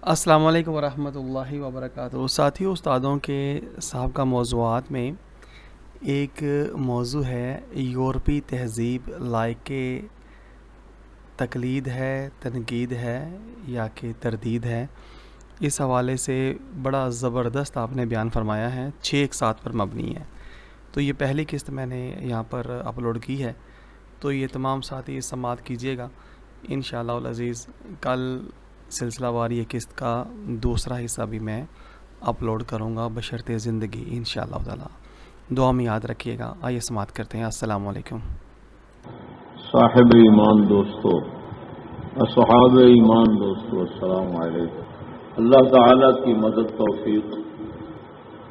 السلام علیکم ورحمۃ اللہ وبرکاتہ۔ ساتھیوں، استادوں کے سابقہ موضوعات میں ایک موضوع ہے یورپی تہذیب لائق تقلید ہے، تنقید ہے یا کہ تردید ہے۔ اس حوالے سے بڑا زبردست آپ نے بیان فرمایا ہے، 6 اقساط پر مبنی ہے۔ تو یہ پہلی قسط میں نے یہاں پر اپلوڈ کی ہے، تو یہ تمام ساتھی سماعت کیجیے گا انشاءاللہ العزیز۔ کل سلسلہ واری یہ قسط کا دوسرا حصہ بھی میں اپلوڈ کروں گا بشرط زندگی انشاءاللہ تعالی۔ دعا میں یاد رکھیے گا۔ آئیے سماعت کرتے ہیں۔ السلام علیکم۔ صاحب ایمان دوستو، اصحاب ایمان دوستو، السلام علیکم۔ اللہ تعالی کی مدد، توفیق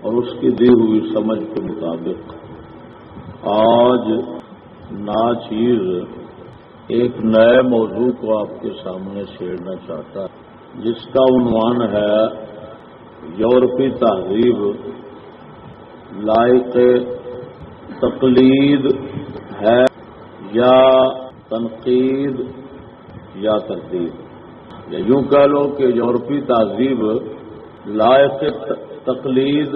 اور اس کی دی ہوئی سمجھ کے مطابق آج ناچیز ایک نئے موضوع کو آپ کے سامنے چھیڑنا چاہتا ہے، جس کا عنوان ہے یورپی تہذیب لائق تقلید ہے یا تنقید یا تردید، یا یوں کہہ لو کہ یورپی تہذیب لائق تقلید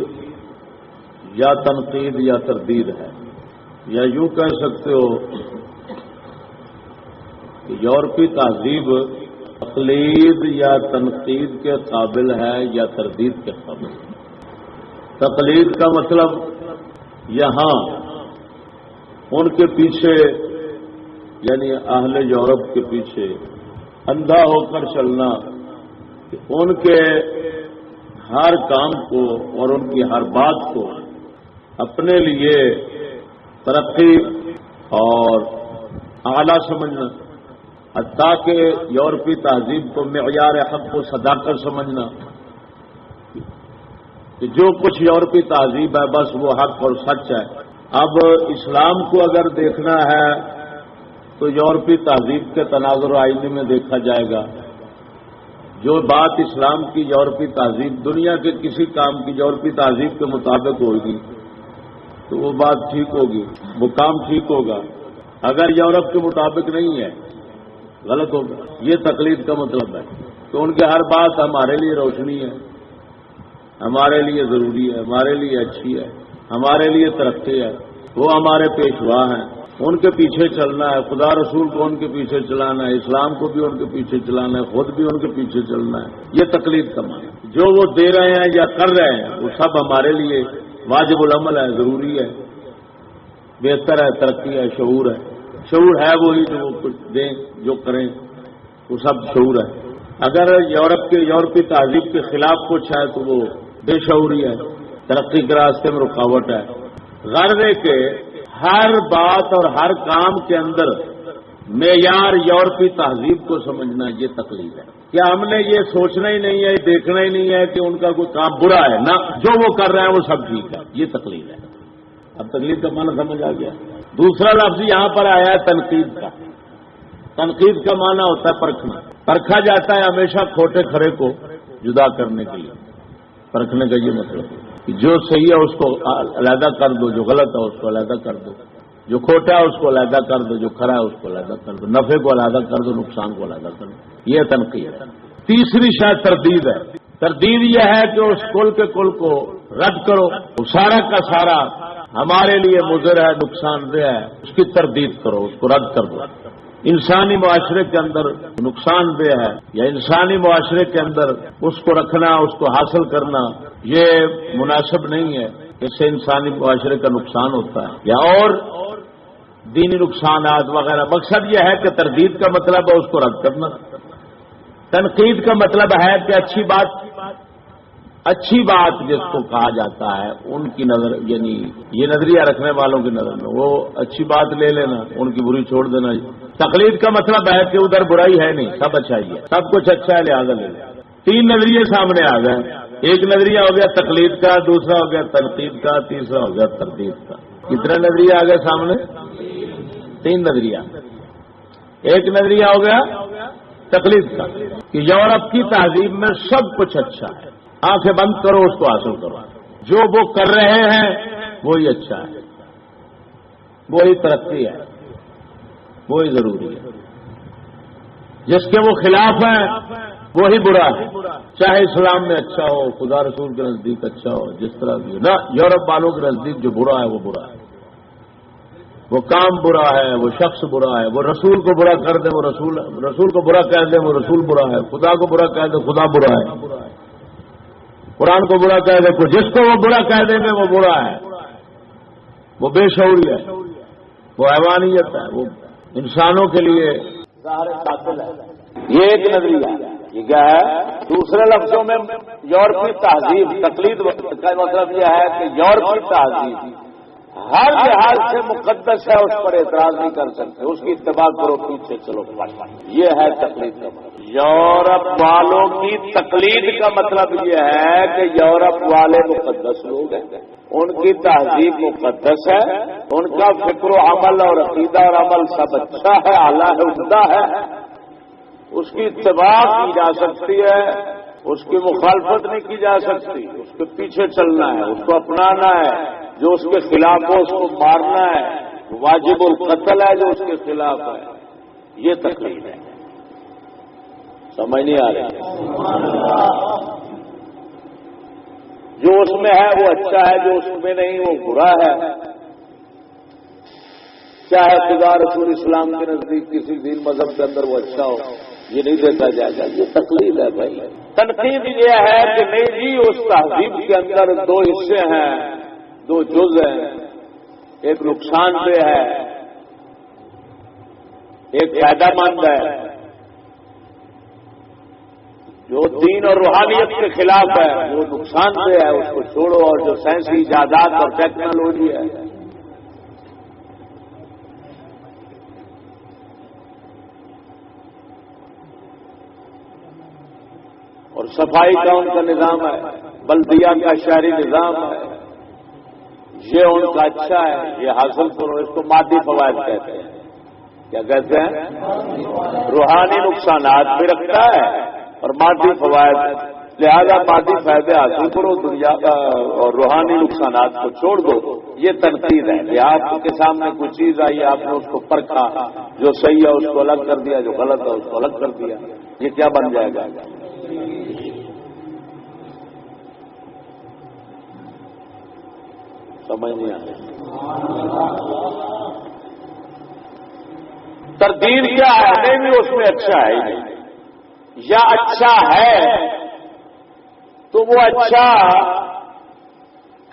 یا تنقید یا تردید ہے، یا یوں کہہ سکتے ہو کہ یورپی تہذیب تقلید یا تنقید کے قابل ہے یا تردید کے قابل ہے۔ تقلید کا مطلب یہاں ان کے پیچھے، یعنی اہل یورپ کے پیچھے اندھا ہو کر چلنا، کہ ان کے ہر کام کو اور ان کی ہر بات کو اپنے لیے ترقی اور اعلیٰ سمجھنا، حتیٰ کہ یورپی تہذیب کو معیار حق و صداقت سمجھنا کہ جو کچھ یورپی تہذیب ہے بس وہ حق اور سچ ہے۔ اب اسلام کو اگر دیکھنا ہے تو یورپی تہذیب کے تناظر و آئینے میں دیکھا جائے گا۔ جو بات اسلام کی یورپی تہذیب، دنیا کے کسی کام کی یورپی تہذیب کے مطابق ہوگی تو وہ بات ٹھیک ہوگی، وہ کام ٹھیک ہوگا۔ اگر یورپ کے مطابق نہیں ہے، غلط ہوگا۔ یہ تقلید کا مطلب ہے کہ ان کے ہر بات ہمارے لیے روشنی ہے، ہمارے لیے ضروری ہے، ہمارے لیے اچھی ہے، ہمارے لیے ترقی ہے۔ وہ ہمارے پیشوا ہیں، ان کے پیچھے چلنا ہے، خدا رسول کو ان کے پیچھے چلانا ہے، اسلام کو بھی ان کے پیچھے چلانا ہے، خود بھی ان کے پیچھے چلنا ہے۔ یہ تقلید کا معنی ہے۔ جو وہ دے رہے ہیں یا کر رہے ہیں وہ سب ہمارے لیے واجب العمل ہے، ضروری ہے، بہتر ہے، ترقی ہے، شعور ہے۔ شعور ہے وہی جو وہ کچھ دیں، جو کریں، وہ سب شعور ہے۔ اگر یورپ کے یورپی تہذیب کے خلاف کچھ ہے تو وہ بے شعوری ہے، ترقی کے راستے میں رکاوٹ ہے۔ غرض ہے کہ ہر بات اور ہر کام کے اندر معیار یورپی تہذیب کو سمجھنا، یہ تقلید ہے۔ کیا ہم نے یہ سوچنا ہی نہیں ہے، یہ دیکھنا ہی نہیں ہے کہ ان کا کوئی کام برا ہے؟ نہ، جو وہ کر رہے ہیں وہ سب ٹھیک ہے۔ یہ تقلید ہے۔ اب تقلید کا معنی سمجھ آ گیا۔ دوسرا لفظ یہاں پر آیا ہے تنقید کا۔ تنقید کا معنی ہوتا ہے پرکھنا۔ پرکھا جاتا ہے ہمیشہ کھوٹے کھرے کو جدا کرنے کے لیے۔ پرکھنے کا یہ مطلب ہے کہ جو صحیح ہے اس کو علیحدہ کر دو، جو غلط ہے اس کو علیحدہ کر دو، جو کھوٹا ہے اس کو علیحدہ کر دو، جو کھرا ہے اس کو علیحدہ کر دو، نفع کو علیحدہ کر دو، نقصان کو علیحدہ کر دو۔ یہ تنقید ہے۔ تیسری شاید تردید ہے۔ تردید یہ ہے کہ اس کل کے کل کو رد کرو، وہ سارا کا سارا ہمارے لیے مضر ہے، نقصان دہ ہے، اس کی تردید کرو، اس کو رد کر دو۔ انسانی معاشرے کے اندر نقصان دہ ہے یا انسانی معاشرے کے اندر اس کو رکھنا، اس کو حاصل کرنا یہ مناسب نہیں ہے، اس سے انسانی معاشرے کا نقصان ہوتا ہے یا اور دینی نقصانات وغیرہ۔ مقصد یہ ہے کہ تردید کا مطلب ہے اس کو رد کرنا۔ تنقید کا مطلب ہے کہ اچھی بات جس کو کہا جاتا ہے ان کی نظر، یعنی یہ نظریہ رکھنے والوں کی نظر میں وہ اچھی بات لے لینا، ان کی بری چھوڑ دینا۔ تقلید کا مطلب ہے کہ ادھر برائی ہے نہیں، سب اچھائی ہے، سب کچھ اچھا ہے، لہٰذا لے لیں۔ 3 نظریے سامنے آ گئے۔ ایک نظریہ ہو گیا تقلید کا، دوسرا ہو گیا تنقید کا، تیسرا ہو گیا تردید کا۔ کتنے نظریے آ گئے سامنے؟ 3 نظریہ۔ ایک نظریہ ہو گیا تقلید کا کہ یورپ کی تہذیب میں سب کچھ اچھا ہے، آنکھیں بند کرو اس کو حاصل کرو، جو وہ کر رہے ہیں وہی اچھا ہے، وہی ترقی ہے، وہی ضروری ہے، جس کے وہ خلاف ہیں وہی برا ہے۔ چاہے اسلام میں اچھا ہو، خدا رسول کے نزدیک اچھا ہو، جس طرح بھی نہ یورپ والوں کے نزدیک جو برا ہے وہ برا ہے، وہ کام برا ہے، وہ شخص برا ہے، وہ رسول کو برا کر دے وہ رسول کو برا کہہ دے وہ رسول برا ہے، خدا کو برا کہہ دے خدا برا ہے، قرآن کو برا کہہ دے کو جس کو وہ برا کہہ دیں گے وہ برا ہے، وہ بے شعوری ہے، وہ حیوانیت ہے، وہ انسانوں کے لیے ظاہر قاتل ہے۔ یہ ایک نظریہ ہے۔ یہ کیا ہے؟ دوسرے لفظوں میں یورپی تہذیب تقلید کا مطلب یہ ہے کہ یورپی تہذیب ہر لحاظ سے مقدس ہے، اس پر اعتراض نہیں کر سکتے، اس کی اتباع کرو، پیچھے چلو، یہ ہے تقلید کا مطلب۔ یورپ والوں کی تقلید کا مطلب یہ ہے کہ یورپ والے مقدس لوگ ہیں، ان کی تہذیب مقدس ہے، ان کا فکر و عمل اور عقیدہ اور عمل سب اچھا ہے، اعلیٰ ہے، عمدہ ہے، اس کی اتباع کی جا سکتی ہے، اس کی مخالفت نہیں کی جا سکتی، اس کے پیچھے چلنا ہے، اس کو اپنانا ہے، جو اس کے خلاف ہو اس کو مارنا ہے، واجب القتل ہے جو اس کے خلاف ہے، یہ تقلید ہے۔ سمجھ نہیں آ رہی؟ جو اس میں ہے وہ اچھا ہے، جو اس میں نہیں وہ برا ہے، چاہے خدا رسول اسلام کے نزدیک کسی دین مذہب کے اندر وہ اچھا ہو، یہ نہیں دیکھا جائے گا، یہ تقلید ہے بھائی۔ تنقید یہ ہے کہ نہیں جی اس تہذیب کے اندر دو حصے ہیں، دو جز ہیں، ایک نقصان دہ ہے، ایک فائدہ مند ہے، جو دین اور روحانیت کے خلاف ہے وہ نقصان دہ ہے، اس کو چھوڑو، اور جو سائنسی ایجادات اور ٹیکنالوجی ہے اور صفائی کا ان کا نظام ہے، بلدیہ کا شہری نظام ہے، یہ ان کا اچھا ہے، یہ حاصل کرو، اس کو مادی فوائد کہتے ہیں۔ کیا کہتے ہیں؟ روحانی نقصانات بھی رکھتا ہے اور مادی فوائد، لہذا مادی فائدے حاصل کرو، دنیا کا اور روحانی نقصانات کو چھوڑ دو، یہ تنقید ہے کہ آپ کے سامنے کوئی چیز آئی، آپ نے اس کو پرکھا، جو صحیح ہے اس کو الگ کر دیا، جو غلط ہے اس کو الگ کر دیا، یہ کیا بن جائے گا؟ سمجھ نہیں آ رہی۔ تردید کیا ہے؟ نہیں بھی اس میں اچھا ہے ہی نہیں، یا اچھا ہے تو وہ اچھا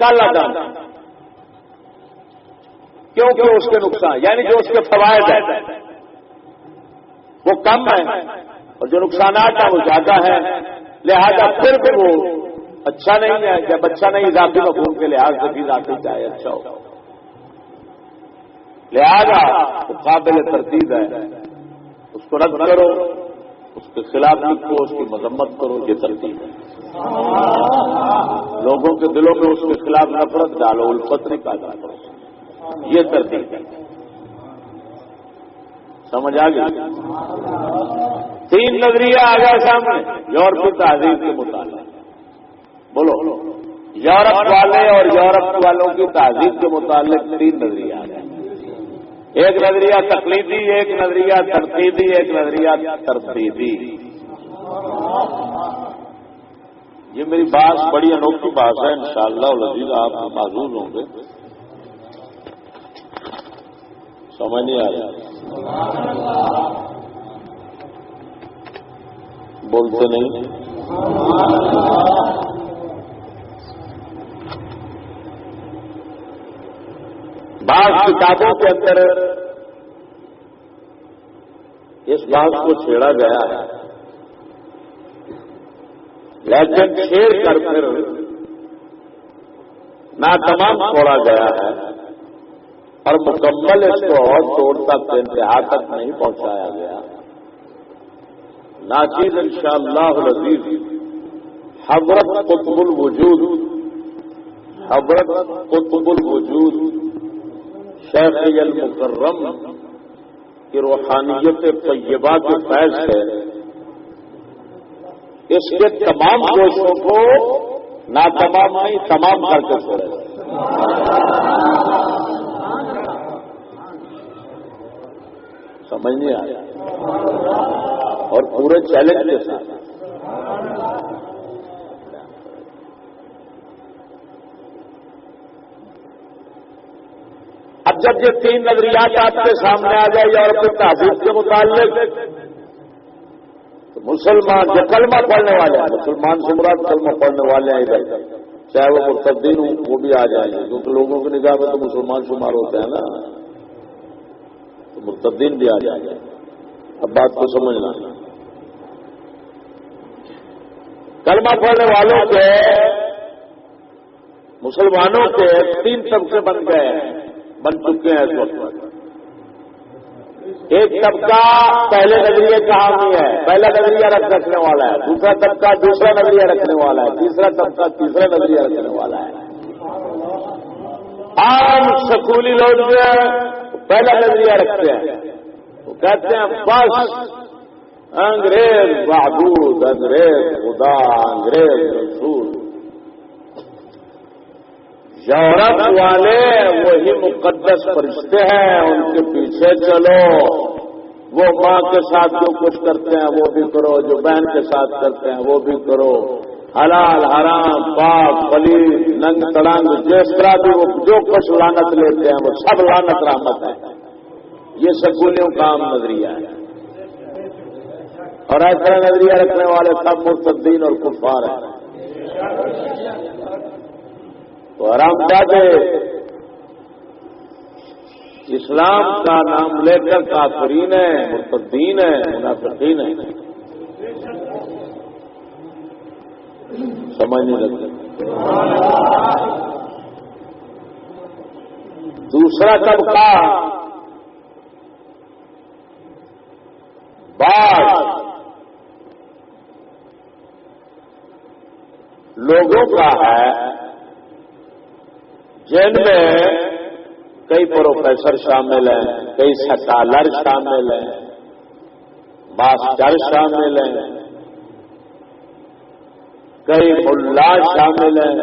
کل عدم، کیونکہ اس کے نقصان یعنی جو اس کے فوائد ہیں وہ کم ہیں اور جو نقصانات ہیں وہ زیادہ ہیں، لہذا پھر بھی وہ اچھا نہیں ہے۔ جب اچھا نہیں ذاتی مفہوم کے لحاظ سے بھی ذاتی چاہے اچھا ہو، لہذا وہ قابل تردید ہے، اس کو رد کرو، اس کے خلاف لکھو، اس کی مذمت کرو، یہ تردید ہے۔ لوگوں کے دلوں میں اس کے خلاف نفرت ڈالو، الفت نہیں پیدا کرو، یہ تردید ہے۔ سمجھ آ گئی؟ تین نظریہ آ گیا سامنے یورپی تہذیب کے متعلق۔ بولو، یورپ والے اور یورپ والوں کی تہذیب کے متعلق تین نظریہ آ گئے، ایک نظریہ تقلیدی، ایک نظریہ تنقیدی، ایک نظریہ تردیدی۔ یہ میری بات بڑی انوکھی بات ہے، انشاءاللہ العزیز آپ معذور ہوں گے، سمجھ نہیں آ رہا، بولتے نہیں۔ بعض کتابوں کے اندر اس بات کو چھیڑا گیا ہے، لیکن چھیڑ کر پھر ناتمام چھوڑا گیا ہے اور مکمل اس کو اور توڑ تک انتہا تک نہیں پہنچایا گیا۔ ناچیز انشاءاللہ العزیز حضرت قطب الوجود، حضرت قطب الوجود شیخ المکرم کی روحانیت طیبہ کے فیض سے اس کے تمام گوشوں کو نہ تمام نہیں تمام کر کے چھوڑے، سمجھ نہیں آیا، اور پورے چیلنج کے ساتھ جب یہ تین نظریات آپ کے سامنے آ جائے یورپی تہذیب کے متعلق، تو مسلمان جو کلمہ پڑھنے والے ہیں، مسلمان سے مراد کلمہ پڑھنے والے ہیں ادھر، چاہے وہ مرتدین ہوں وہ بھی آ جائیں گے، کیونکہ لوگوں کی نگاہ میں تو مسلمان شمار ہوتے ہیں نا، تو مرتدین بھی آ جائیں گے۔ اب بات کو سمجھنا، کلمہ پڑھنے والوں کے، مسلمانوں کے تین طبقے بن گئے ہیں، بن چکے ہیں اس وقت۔ ایک طبقہ پہلے نظریے کا حامی ہے، پہلا نظریہ رکھنے والا ہے، دوسرا طبقہ دوسرا نظریہ رکھنے والا ہے، تیسرا طبقہ تیسرا نظریہ رکھنے والا ہے۔ عام سکولی لوگ جو ہیں پہلا نظریہ رکھتے ہیں، وہ کہتے ہیں بس انگریز معبود، انگریز خدا، انگریز رسول۔ یورپ والے وہی مقدس فرشتے ہیں، ان کے پیچھے چلو، وہ ماں کے ساتھ جو کچھ کرتے ہیں وہ بھی کرو، جو بہن کے ساتھ کرتے ہیں وہ بھی کرو، حلال حرام پاک پلیت ننگ تڑنگ جس طرح بھی وہ جو کچھ لعنت لیتے ہیں وہ سب لعنت رحمت ہے۔ یہ سکولیوں کا عام نظریہ ہے، اور ایسا نظریہ رکھنے والے سب مرتدین اور کفار ہیں۔ تو حرام زادے اسلام کا نام لے کر کافرین ہیں، مرتدین ہیں، منافقین ہیں، سمجھ نہیں لگتا۔ دوسرا طبقہ بعض لوگوں کا ہے جن میں کئی پروفیسر شامل ہیں، کئی سکالر شامل ہیں، ماسٹر شامل ہیں، کئی ملا شامل ہیں۔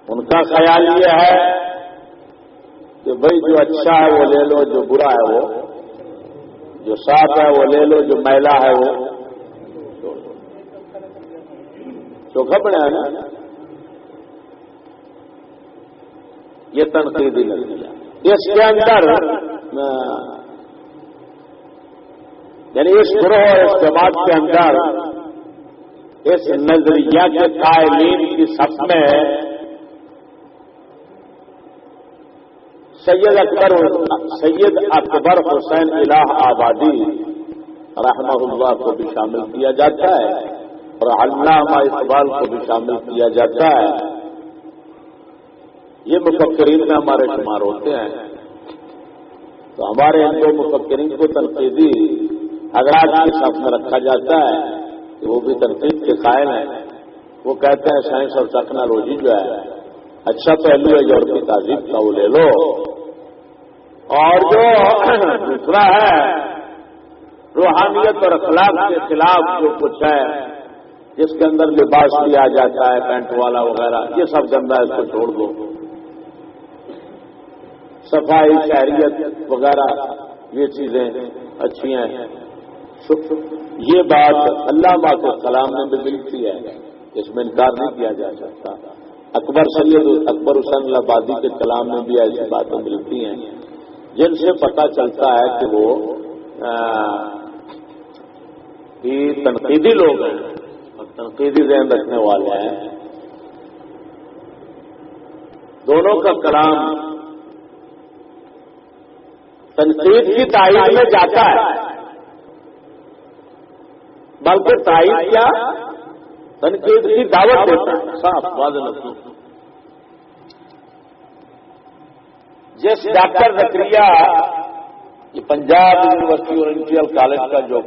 ان کا خیال یہ ہے کہ بھئی جو اچھا ہے وہ لے لو، جو برا ہے وہ، جو صاف ہے وہ لے لو، جو میلا ہے وہ چوکھا بنا ہے نا۔ یہ تنقیدی نظریہ، اس کے اندر یعنی اس گروہ اور اس جماعت کے اندر اس نظریہ کے قائلین کی صف میں سید اکبر حسین الہ آبادی رحمہ اللہ کو بھی شامل کیا جاتا ہے، اور علامہ اقبال کو بھی شامل کیا جاتا ہے۔ یہ مفکرین میں ہمارے شمار ہوتے ہیں۔ تو ہمارے ان دو مفکرین کو تنقیدی حضرات کے ساتھ میں رکھا جاتا ہے کہ وہ بھی تنقید کے قائل ہیں۔ وہ کہتے ہیں سائنس اور ٹیکنالوجی جو ہے اچھا پہلو ہے یورپی تہذیب کا، وہ لے لو، اور جو دوسرا ہے روحانیت اور اخلاق کے خلاف جو کچھ ہے، جس کے اندر لباس بھی آ جاتا ہے پینٹ والا وغیرہ، یہ سب گندا ہے، اس کو چھوڑ دو۔ صفائی شہریت وغیرہ یہ چیزیں اچھی ہیں۔ یہ بات علامہ کے کلام میں بھی ملتی ہے، اس میں انکار نہیں کیا جا سکتا۔ سید اکبر حسین آبادی کے کلام میں بھی ایسی باتیں ملتی ہیں جن سے پتہ چلتا ہے کہ وہ تنقیدی لوگ ہیں اور تنقیدی ذہن رکھنے والے ہیں۔ دونوں کا کلام تنقید کی تائید میں جاتا ہے، بلکہ تائید کیا تنقید کی دعوت دیتا ہے، صاف واضح لفظوں میں۔ جس ڈاکٹر زکریا، یہ پنجاب یونیورسٹی اور انڈین کالج کا جو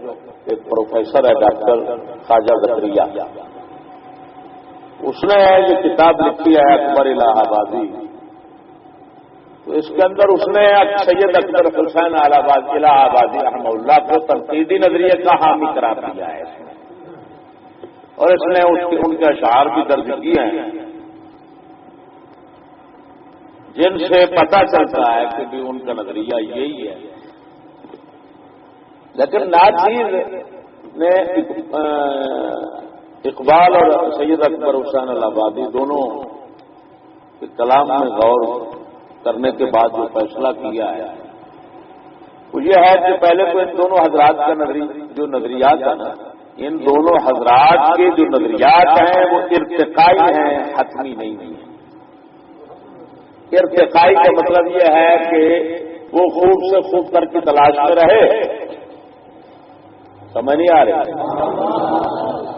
ایک پروفیسر ہے ڈاکٹر خواجہ زکریا، اس نے یہ کتاب لکھی ہے اکبر الہ آبادی، تو اس کے اندر اس نے سید اکبر حسین الہ آبادی رحمہ اللہ کو تنقیدی نظریے کا حامی قرار دیا ہے، اور اس نے ان کے اشعار بھی درج کیے ہیں جن سے پتہ چلتا ہے کہ بھی ان کا نظریہ یہی ہے۔ لیکن ناچیز نے اقبال اور سید اکبر حسین الہ آبادی دونوں کہ کلام میں غور کرنے کے بعد جو فیصلہ کیا ہے وہ یہ ہے کہ پہلے تو ان دونوں حضرات کا جو نظریات ہیں نا، ان دونوں حضرات کے جو نظریات ہیں وہ ارتقائی ہیں، حتمی نہیں ہیں۔ ارتقائی کا مطلب یہ ہے کہ وہ خوب سے خوب تر کی تلاش میں رہے، سمجھ نہیں آ رہی؟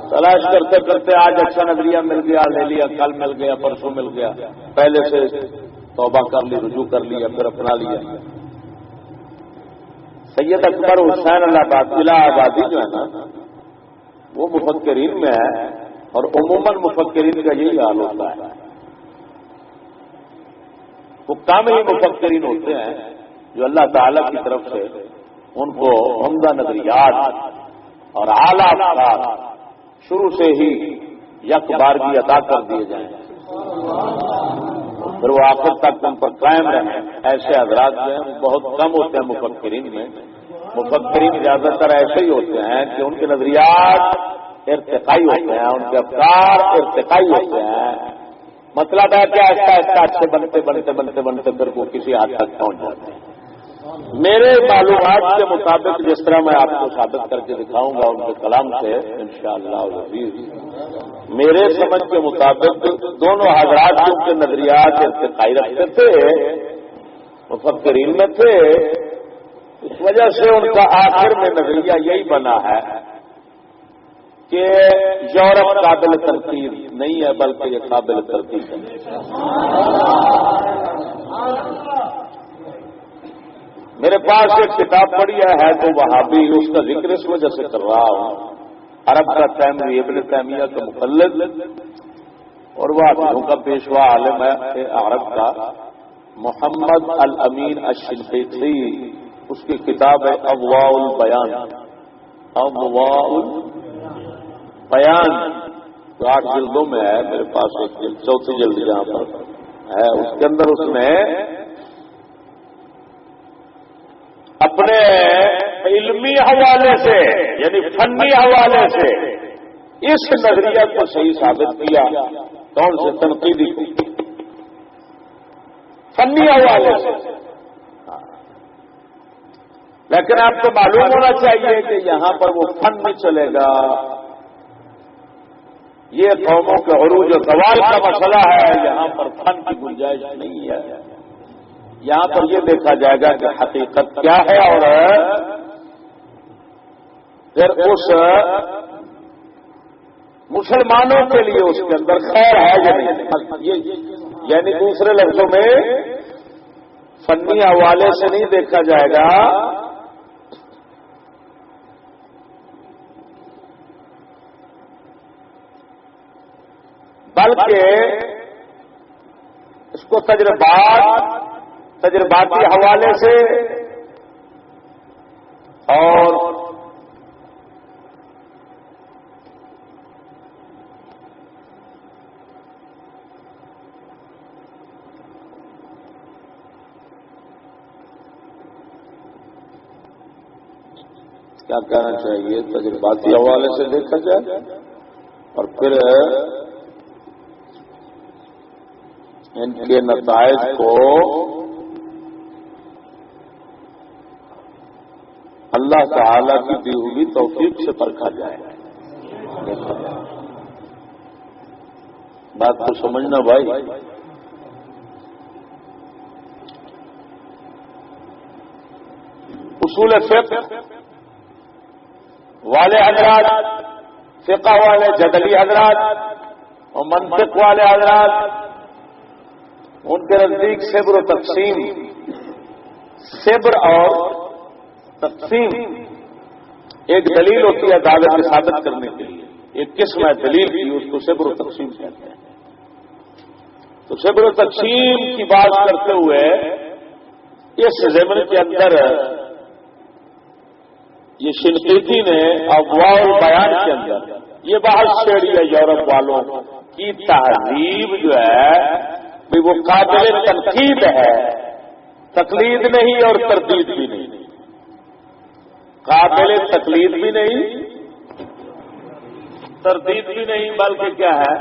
تلاش کرتے کرتے آج اچھا نظریہ مل گیا، لے لیا، کل مل گیا، پرسوں مل گیا، پہلے سے توبہ کر لی، رجوع کر لیا، پھر اپنا لیا۔ سید اکبر حسین الہ آبادی جو ہے نا، وہ مفکرین میں ہے، اور عموماً مفکرین کا یہی حال ہوتا ہے۔ وہ کم ہی مفکرین ہوتے ہیں جو اللہ تعالی کی طرف سے ان کو عمدہ نظریات اور اعلیٰ افکار شروع سے ہی یک بارگی عطا کر دیے جائیں، پھر وہ آخر تک ان پر قائم رہیں۔ ایسے حضرات جو ہیں وہ بہت کم ہوتے ہیں مفکرین میں۔ مفکرین زیادہ تر ایسے ہی ہوتے ہیں کہ ان کے نظریات ارتقائی ہوتے ہیں، ان کے افکار ارتقائی ہوتے ہیں۔ مطلب ہے کہ آہستہ آہستہ اچھے بنتے بنتے بنتے بنتے پھر وہ کسی حد تک پہنچ جاتے ہیں۔ میرے معلومات کے مطابق جس طرح میں آپ کو ثابت کر کے دکھاؤں گا ان کے کلام سے انشاءاللہ العزیز، میرے سمجھ کے مطابق دونوں حضرات جو کے نظریات ارتقائی رکھتے تھے، مفکرین میں تھے، اس وجہ سے ان کا آخر میں نظریہ یہی بنا ہے کہ یورپ قابل تنقید نہیں ہے بلکہ یہ قابل ترقی ہے۔ میرے پاس ایک کتاب پڑھی ہے تو وہابی، اس کا ذکر اس وجہ سے کر رہا ہوں، عرب کا تیموی، ابن تیمیہ کا مقلد اور وہابیوں کا پیشوا عالم ہے عرب کا محمد الامین الشنقیطی، اس کی کتاب ہے اضواء البیان، اضواء البیان، جو 8 جلدوں میں ہے، میرے پاس ایک جلد، چوتھی جلد یہاں پر ہے، اس کے اندر اس نے اپنے علمی حوالے سے یعنی فنی حوالے سے اس نظریے کو صحیح ثابت کیا۔ کون سے؟ تنقیدی کو، فنی حوالے سے۔ لیکن آپ کو معلوم ہونا چاہیے کہ یہاں پر وہ فن نہیں چلے گا، یہ قوموں کے عروج و زوال کا مسئلہ ہے، یہاں پر فن کی گنجائش نہیں ہے۔ یہاں پر یہ دیکھا جائے گا کہ حقیقت کیا ہے اور پھر اس مسلمانوں کے لیے اس کے اندر خیر ہے یا نہیں۔ یعنی دوسرے لفظوں میں فنی حوالے سے نہیں دیکھا جائے گا، بلکہ اس کو تجرباتی حوالے سے اور کیا کہنا چاہیے، تجرباتی حوالے سے دیکھا جائے اور پھر ان کے نتائج کو اللہ تعالی کی دی ہوئی توفیق سے پرکھا جائے۔ بات کو سمجھنا بھائی۔ اصول فقہ والے حضرات، فقہ والے جدلی حضرات اور منطق والے حضرات، ان کے نزدیک صبر و تقسیم، صبر اور تقسیم ایک دلیل ہوتی ہے دعوت ثابت کرنے کے لیے، ایک قسم ہے دلیل کی، اس کو صبر و تقسیم کہتے ہیں۔ تو صبر و تقسیم کی بات کرتے ہوئے اس ضمن کے اندر یہ شنقیطی نے اضواء البیان کے اندر یہ بحث چھیڑی ہے یورپ والوں کی تہذیب جو ہے وہ قابل تنقید ہے، تقلید نہیں اور تردید بھی نہیں، قابل تقلید بھی نہیں، تردید بھی نہیں، بلکہ کیا ہے،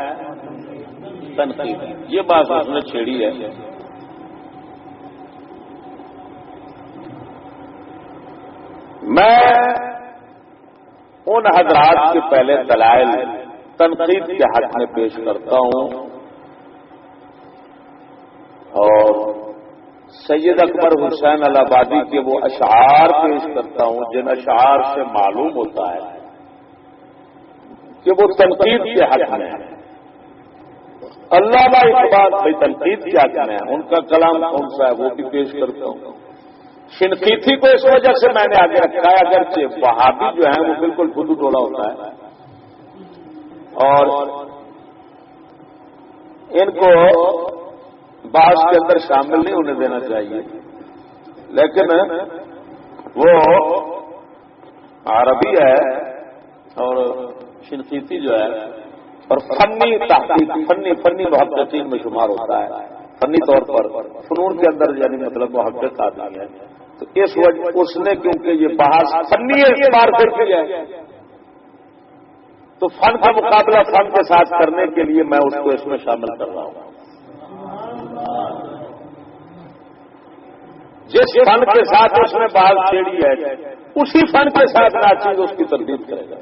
تنقید ہے، یہ بات اس نے چھیڑی ہے۔ میں ان حضرات کے پہلے دلائل تنقید کے حق میں پیش کرتا ہوں اور سید اکبر حسین الہٰبادی کے وہ اشعار پیش کرتا ہوں جن اشعار سے معلوم ہوتا ہے کہ وہ تنقید کے حق میں ہے۔ علامہ اقبال بھائی تنقید کے حق میں ہے، ان کا کلام کون سا ہے وہ بھی پیش کرتا ہوں۔ شنقیطی کو اس وجہ سے میں نے آگے رکھا ہے، اگرچہ وہابی جو ہیں وہ بالکل خود ٹولا ہوتا ہے اور ان کو بحث کے اندر شامل نہیں ہونے دینا چاہیے، لیکن وہ عربی ہے اور شنقیطی جو ہے اور فنی تحقیق فنی محققین میں شمار ہوتا ہے، فنی طور پر فنون کے اندر یعنی مطلب محقق آدمی ہے، تو اس وجہ اس نے کیونکہ یہ بحث فنی اعتبار سے کی ہے تو فن کا مقابلہ فن کے ساتھ کرنے کے لیے میں اس کو اس میں شامل کر رہا ہوں۔ جس فن کے ساتھ اس نے بات چھیڑی ہے اسی فن کے ساتھ ناچیز اس کی تردید کرے گا۔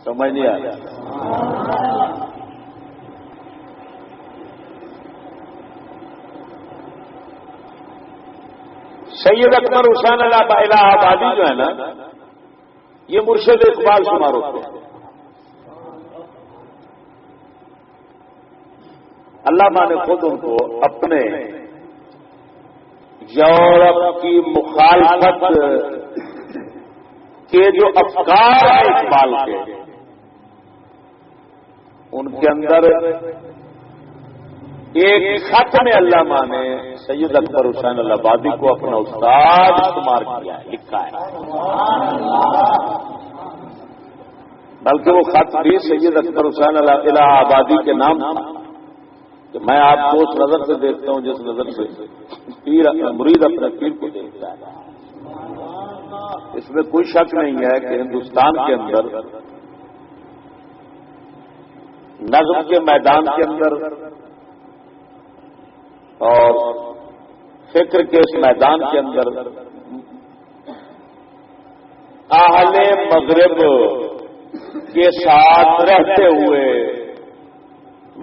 سمجھ نہیں آیا؟ سید اکبر حسین الہٰبادی جو ہے نا یہ مرشد اقبال شمار ہوتے ہیں۔ علامہ نے خود ان کو اپنے یورپ کی مخالفت کے جو افکار ہیں اقبال کے ان کے اندر ایک خط میں علامہ نے سید اکبر حسین الہٰبادی کو اپنا استاد شمار کیا ہے، لکھا ہے، بلکہ وہ خط بھی سید اکبر حسین الہٰبادی کے نام تھا کہ میں آپ کو اس نظر سے دیکھتا ہوں جس نظر سے پیر مرید اپنے پیر کو دیکھتا ہے۔ اس میں کوئی شک نہیں ہے کہ ہندوستان کے اندر نظم کے میدان کے اندر اور فکر کے اس میدان کے اندر اہل مغرب کے ساتھ رہتے ہوئے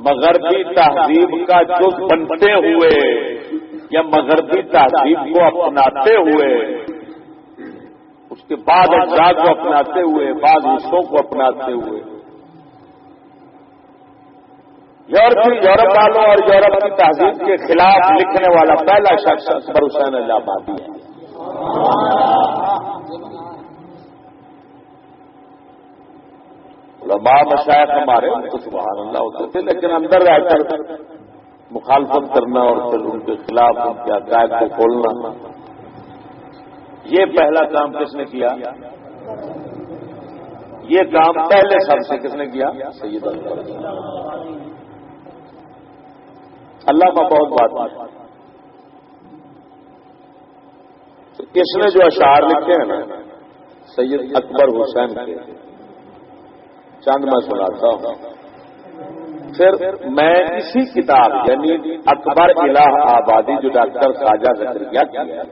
مغربی تہذیب کا جز بنتے ہوئے یا مغربی تہذیب کو اپناتے ہوئے اس کے بعد اجزاء کو اپناتے ہوئے بعض حصوں کو اپناتے ہوئے یورپ والوں اور یورپ کی تہذیب کے خلاف لکھنے والا پہلا شخص اکبر حسین الہٰبادی ہے۔ علماء مشائخ ہمارے ان کو سبحان اللہ ہوتے تھے، لیکن اندر رہ کر مخالفت کرنا اور پھر ان کے خلاف ان کے عقائد کو کھولنا، یہ پہلا کام کس نے کیا؟ یہ کام پہلے سب سے کس نے کیا؟ سید اکبر۔ اللہ کا بہت بات اس نے جو اشعار لکھے ہیں نا سید اکبر حسین کے چند میں سناتا ہوں، پھر میں اسی کتاب یعنی اکبر الہٰبادی جو ڈاکٹر خواجہ زکریا کی ہے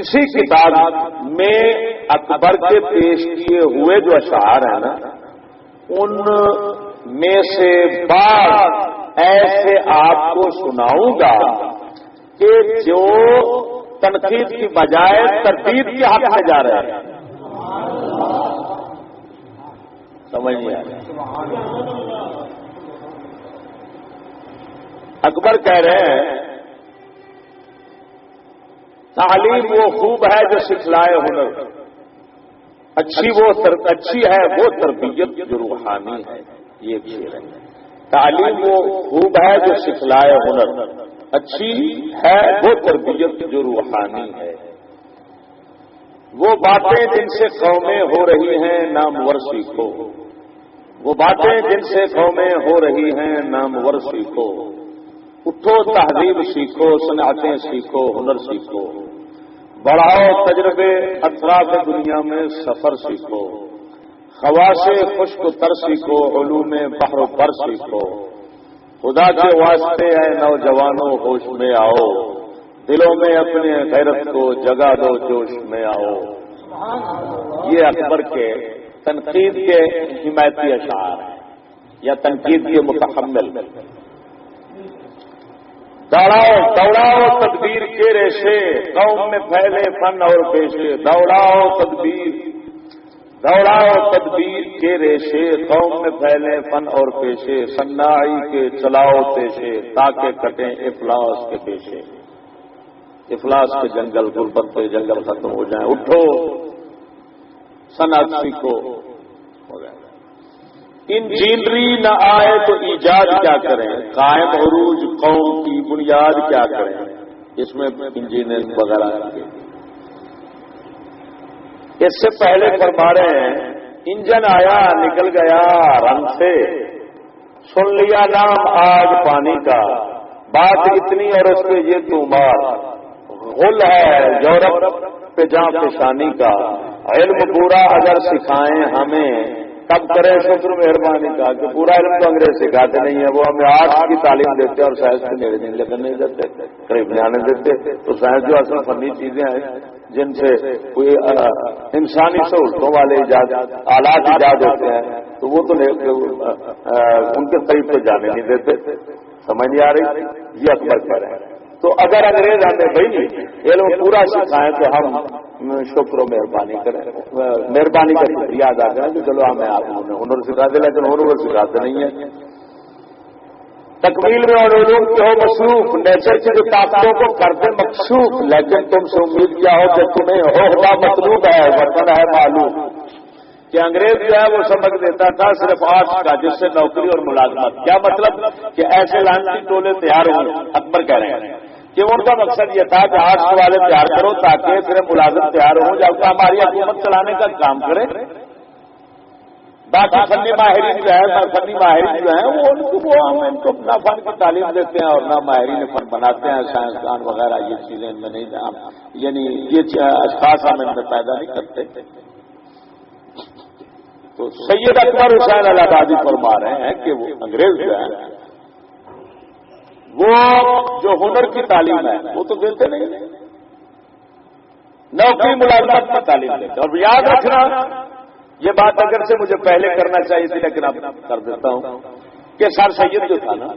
اسی کتاب میں اکبر کے پیش کیے ہوئے جو اشعار ہیں نا ان میں سے بعض ایسے آپ کو سناؤں گا کہ جو تنقید کی بجائے تردید کے حق میں جا رہے ہیں۔ سمجھ نہیں آیا؟ اکبر کہہ رہے ہیں تعلیم وہ خوب ہے جو سکھلائے ہنر، اچھی ہے وہ تربیت جو روحانی ہے۔ یہ شعر ہے، تعلیم وہ خوب ہے جو سکھلائے ہنر، اچھی ہے وہ تربیت جو روحانی ہے۔ وہ باتیں جن سے قومیں ہو رہی ہیں نامور سیکھو، وہ باتیں جن سے قومیں ہو رہی ہیں نامور سیکھو، اٹھو تہذیب سیکھو، صنعتیں سیکھو، ہنر سیکھو، بڑھاؤ تجربے، اطراف دنیا میں سفر سیکھو، خواص خشک و تر سیکھو، علوم بحر و پر سیکھو، خدا کے واسطے اے نوجوانوں ہوش میں آؤ، دلوں میں اپنے غیرت کو جگا دو، جوش میں آؤ۔ یہ اکبر کے تنقید کے حمایتی اشعار ہیں یا تنقید کے متحمل۔ دوڑاؤ تدبیر کے ریشے، قوم میں پھیلے فن اور پیشے، دوڑاؤ تدبیر کے ریشے، قوم میں پھیلے فن اور پیشے، صناعی کے چلاؤ پیشے، تاکہ کٹیں افلاس کے پیشے، افلاس کے جنگل، غربت کے جنگل ختم ہو جائیں، اٹھو صنعت سیکھو۔ انجینئری نہ آئے تو ایجاد کیا کریں، قائم عروج قوم کی بنیاد کیا کریں، اس میں انجینئرنگ وغیرہ کی۔ اس سے پہلے فرما رہے ہیں انجن آیا نکل گیا رنگ سے، سن لیا نام آج پانی کا، بات اتنی اور اس پہ یہ تومار، غل ہے یورپ پہ جاں پیشانی کا، علم پورا اگر سکھائیں ہمیں تب کرے شکر مہربانی کا، کہ پورا علم تو انگریز سکھاتے نہیں ہے، وہ ہمیں آرٹس کی تعلیم دیتے اور سائنس کے میرے دن لگن نہیں دیتے، قریب نہیں آنے دیتے۔ تو سائنس جو اصل فنی چیزیں ہیں جن سے کوئی انسانی سہولتوں والے آلات ایجاد ہوتے ہیں، تو وہ تو ان کے قریب تو جانے نہیں دیتے۔ سمجھ نہیں آ رہی؟ یہ اکبر کہہ رہے ہیں۔ تو اگر انگریز ہمیں بھائی علم پورا سکھائیں تو ہم شکر و مہربانی کریں، مہربانی کا شکریہ ادا کریں کہ چلو ہمیں آپ ہنر سکھاتے، لیکن ہنر سکھاتے نہیں ہیں۔ تکمیل میں اور علوم کے ہو مصروف، نیچر کی جو طاقتوں کو کرتے مقصوف، لیکن تم سے امید کیا ہو کہ تمہیں عہدہ مطلوب ہے، وطن ہے معلوم۔ کہ انگریز جو ہے وہ سبق دیتا تھا صرف آرٹس کا، جس سے نوکری اور ملازمت۔ کیا مطلب؟ کہ ایسے لانتی ٹولے تیار ہوں، اکبر کہہ رہے ہیں کہ ان کا مقصد یہ تھا کہ آرٹس والے تیار کرو تاکہ صرف ملازم تیار ہوں، جبکہ ہماری حکومت چلانے کا کام کرے۔ باقی فنی ماہرین جو ہے وہ ہم ان کو نہ فن کی تعلیم دیتے ہیں اور نہ ماہرین فن بناتے ہیں، سائنسدان وغیرہ یہ چیزیں ان میں نہیں، یعنی یہ اشخاص ہم ان میں پیدا نہیں کرتے۔ تو سید اکبر حسین الہ آبادی فرما رہے ہیں کہ وہ انگریز جو ہے وہ جو ہنر کی تعلیم ہے وہ تو دیتے نہیں، نوکری ملازمت کی تعلیم دیتے۔ اور یاد رکھنا یہ بات اگر سے مجھے پہلے کرنا چاہیے تھی لیکن اب کر دیتا ہوں کہ سر سید جو تھا نا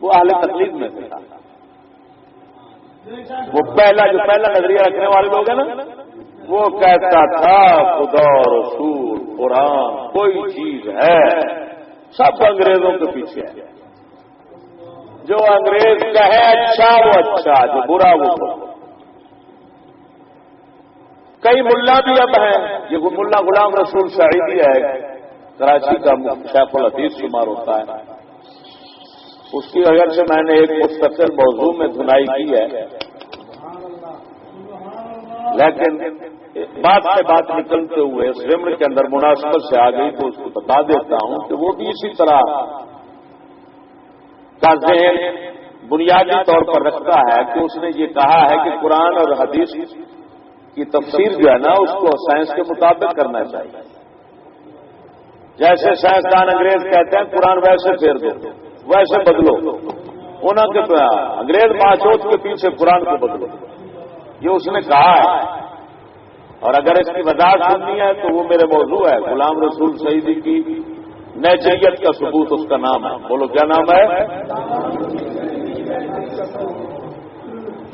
وہ اہل تقلید میں تھا، وہ پہلا نظریہ رکھنے والے لوگ ہیں نا، وہ کہتا تھا خدا رسول قرآن کوئی چیز ہے، سب انگریزوں کے پیچھے ہے، جو انگریز کہے اچھا وہ اچھا، جو برا وہ برا۔ کئی ملا بھی اب ہیں، یہ ملا غلام رسول سعیدی ہے، کراچی کا شیخ الحدیث شمار ہوتا ہے، اس کی اگر سے میں نے ایک مستقل موضوع میں دھنائی کی ہے، لیکن بات سے بات نکلتے ہوئے اس ضمن کے اندر مناسبت سے آ گئی تو اس کو بتا دیتا ہوں کہ وہ بھی اسی طرح کا ذہن بنیادی طور پر رکھتا ہے کہ اس نے یہ کہا ہے کہ قرآن اور حدیث کی تفسیر جو ہے نا اس کو سائنس کے مطابق کرنا چاہیے۔ جیسے سائنسدان انگریز کہتے ہیں قرآن ویسے پھیر دو، ویسے بدلو، انہوں کے انگریز ماچوت کے پیچھے قرآن کو بدلو، یہ اس نے کہا ہے۔ اور اگر اس کی وضاحت سننی ہے تو وہ میرے موضوع ہے، غلام رسول سعیدی کی نیچریت کا ثبوت اس کا نام ہے۔ بولو کیا نام ہے؟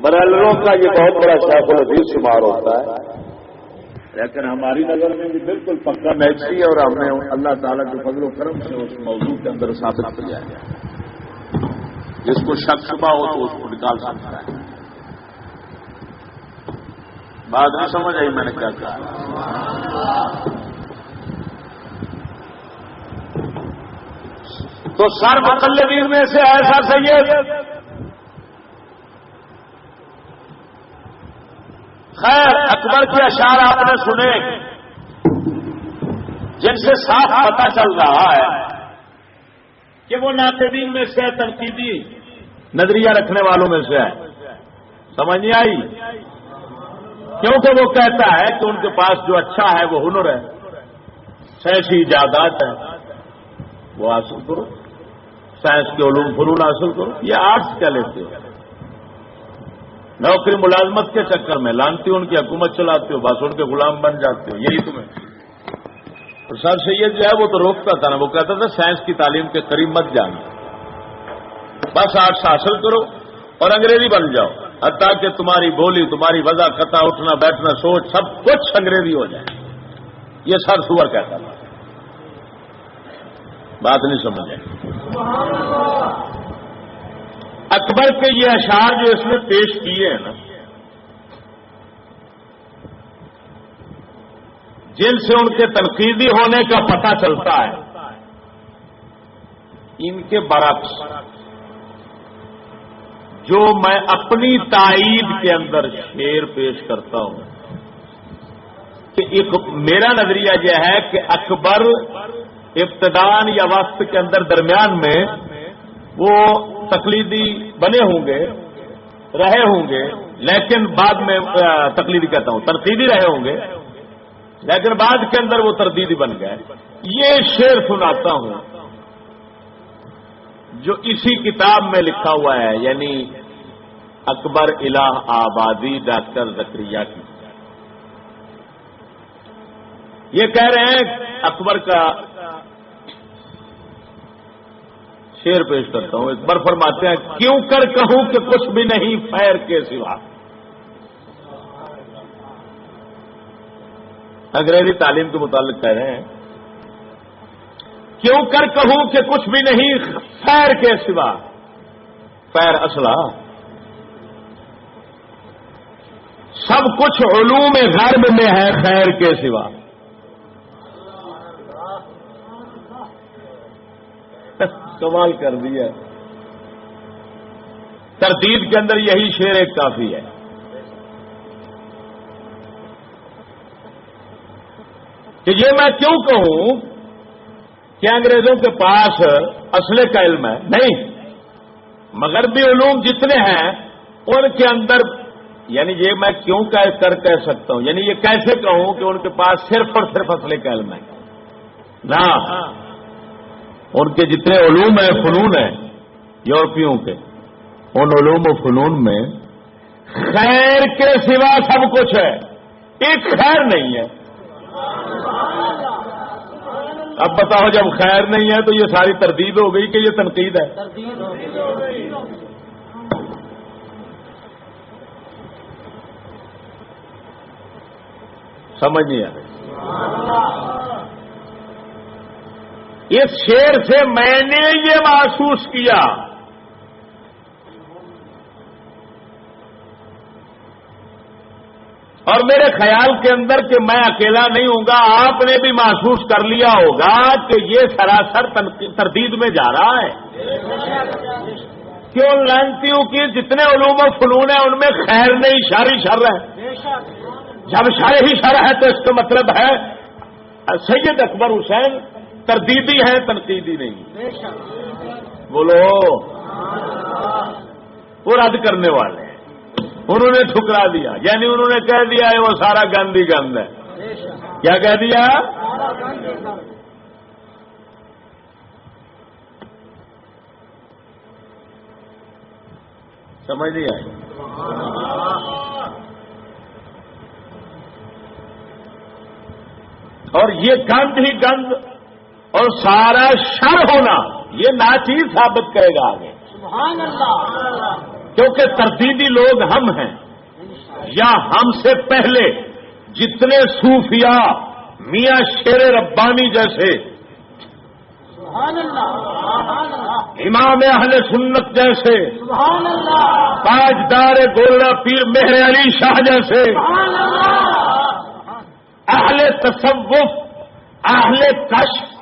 برائلروں کا یہ بہت بڑا شیخ الحدیث شمار ہوتا ہے، لیکن ہماری نظر میں بھی بالکل پکا نیچری ہے، اور ہم نے اللہ تعالیٰ کے فضل و کرم سے اس موضوع کے اندر ثابت کیا ہے۔ جس کو شک شبہ ہو تو اس کو نکال سکتا ہے۔ بات نہیں سمجھ آئی میں نے کیا کہا؟ تو سر مقلدین میں سے ایسا سید خیر اکبر کے اشعار آپ نے سنے جن سے صاف پتہ چل رہا ہے کہ وہ ناقدین میں سے تنقیدی نظریہ رکھنے والوں میں سے ہے۔ سمجھ نہیں آئی؟ کیونکہ وہ کہتا ہے کہ ان کے پاس جو اچھا ہے وہ ہنر ہے، سائنسی ایجادات ہیں وہ حاصل کرو، سائنس کے علوم فنون حاصل کرو. یہ آرٹس کیا لیتے ہو؟ نوکری ملازمت کے چکر میں لانتی ان کی حکومت چلاتے ہو، بس ان کے غلام بن جاتے ہو. یہی تمہیں سر سید جو ہے وہ تو روکتا تھا نا، وہ کہتا تھا سائنس کی تعلیم کے قریب مت جانا، بس آرٹس حاصل کرو اور انگریزی بن جاؤ، حتیٰ کہ تمہاری بولی، تمہاری وضع خطا، اٹھنا بیٹھنا، سوچ سب کچھ انگریزی ہو جائے. یہ سر سور کہتا تھا. بات نہیں سمجھے. اکبر کے یہ اشعار جو اس نے پیش کیے ہیں نا، جن سے ان کے تنقیدی ہونے کا پتہ چلتا ہے، ان کے برعکس جو میں اپنی تائید کے اندر شعر پیش کرتا ہوں کہ ایک میرا نظریہ یہ ہے کہ اکبر ابتدان یا وقت کے اندر درمیان میں وہ تقلیدی بنے ہوں گے، رہے ہوں گے، لیکن بعد میں تقلیدی کہتا ہوں، تنقیدی رہے ہوں گے، لیکن بعد کے اندر وہ تردیدی بن گئے. یہ شعر سناتا ہوں جو اسی کتاب میں لکھا ہوا ہے، یعنی اکبر الہ آبادی ڈاکٹر زکریا کی. یہ کہہ رہے ہیں اکبر کا شعر پیش کرتا ہوں. اکبر فرماتے ہیں کیوں کر کہوں کہ کچھ بھی نہیں خیر کے سوا. انگریزی تعلیم کے متعلق کہہ رہے ہیں کیوں کر کہوں کہ کچھ بھی نہیں خیر کے سوا. خیر اسلحہ سب کچھ علوم غرب میں ہے خیر کے سوا. کمال کر دیا. تردید کے اندر یہی شعر ایک کافی ہے. کہ یہ میں کیوں کہوں کہ انگریزوں کے پاس اسلحے کا علم ہے؟ نہیں، مغربی علوم جتنے ہیں ان کے اندر، یعنی یہ میں کیوں کہہ سکتا ہوں، یعنی یہ کیسے کہوں کہ ان کے پاس صرف اور صرف اسلحے کا علم ہے؟ نہ، ان کے جتنے علوم ہیں، فنون ہیں یورپیوں کے، ان علوم و فنون میں خیر کے سوا سب کچھ ہے، ایک خیر نہیں ہے. اب بتاؤ جب خیر نہیں ہے تو یہ ساری تردید ہو گئی کہ یہ تنقید ہے؟ سمجھ نہیں آ رہی. اس شعر سے میں نے یہ محسوس کیا اور میرے خیال کے اندر کہ میں اکیلا نہیں ہوں گا، آپ نے بھی محسوس کر لیا ہوگا کہ یہ سراسر تردید میں جا رہا ہے. کیوں لانتیوں کی جتنے علوم و فنون ہیں ان میں خیر نہیں، شر ہی شر ہے. جب شر ہی شر ہے تو اس کا مطلب ہے سید اکبر حسین تردیدی ہے، تنقیدی نہیں. بولو، وہ رد کرنے والے ہیں، انہوں نے ٹھکرا دیا، یعنی انہوں نے کہہ دیا ہے وہ سارا گند ہی گند ہے. کیا کہہ دیا؟ سمجھ نہیں آئی. اور یہ گند ہی گند اور سارا شر ہونا یہ ناچیز ثابت کرے گا آگے. سبحان اللہ. کیونکہ تردیدی لوگ ہم ہیں، یا ہم سے پہلے جتنے صوفیاء میاں شیر ربانی جیسے، سبحان اللہ، امام اہل سنت جیسے، سبحان اللہ، تاجدار گولڑا پیر مہر علی شاہ جیسے، سبحان اللہ، اہل تصوف، اہل کشف،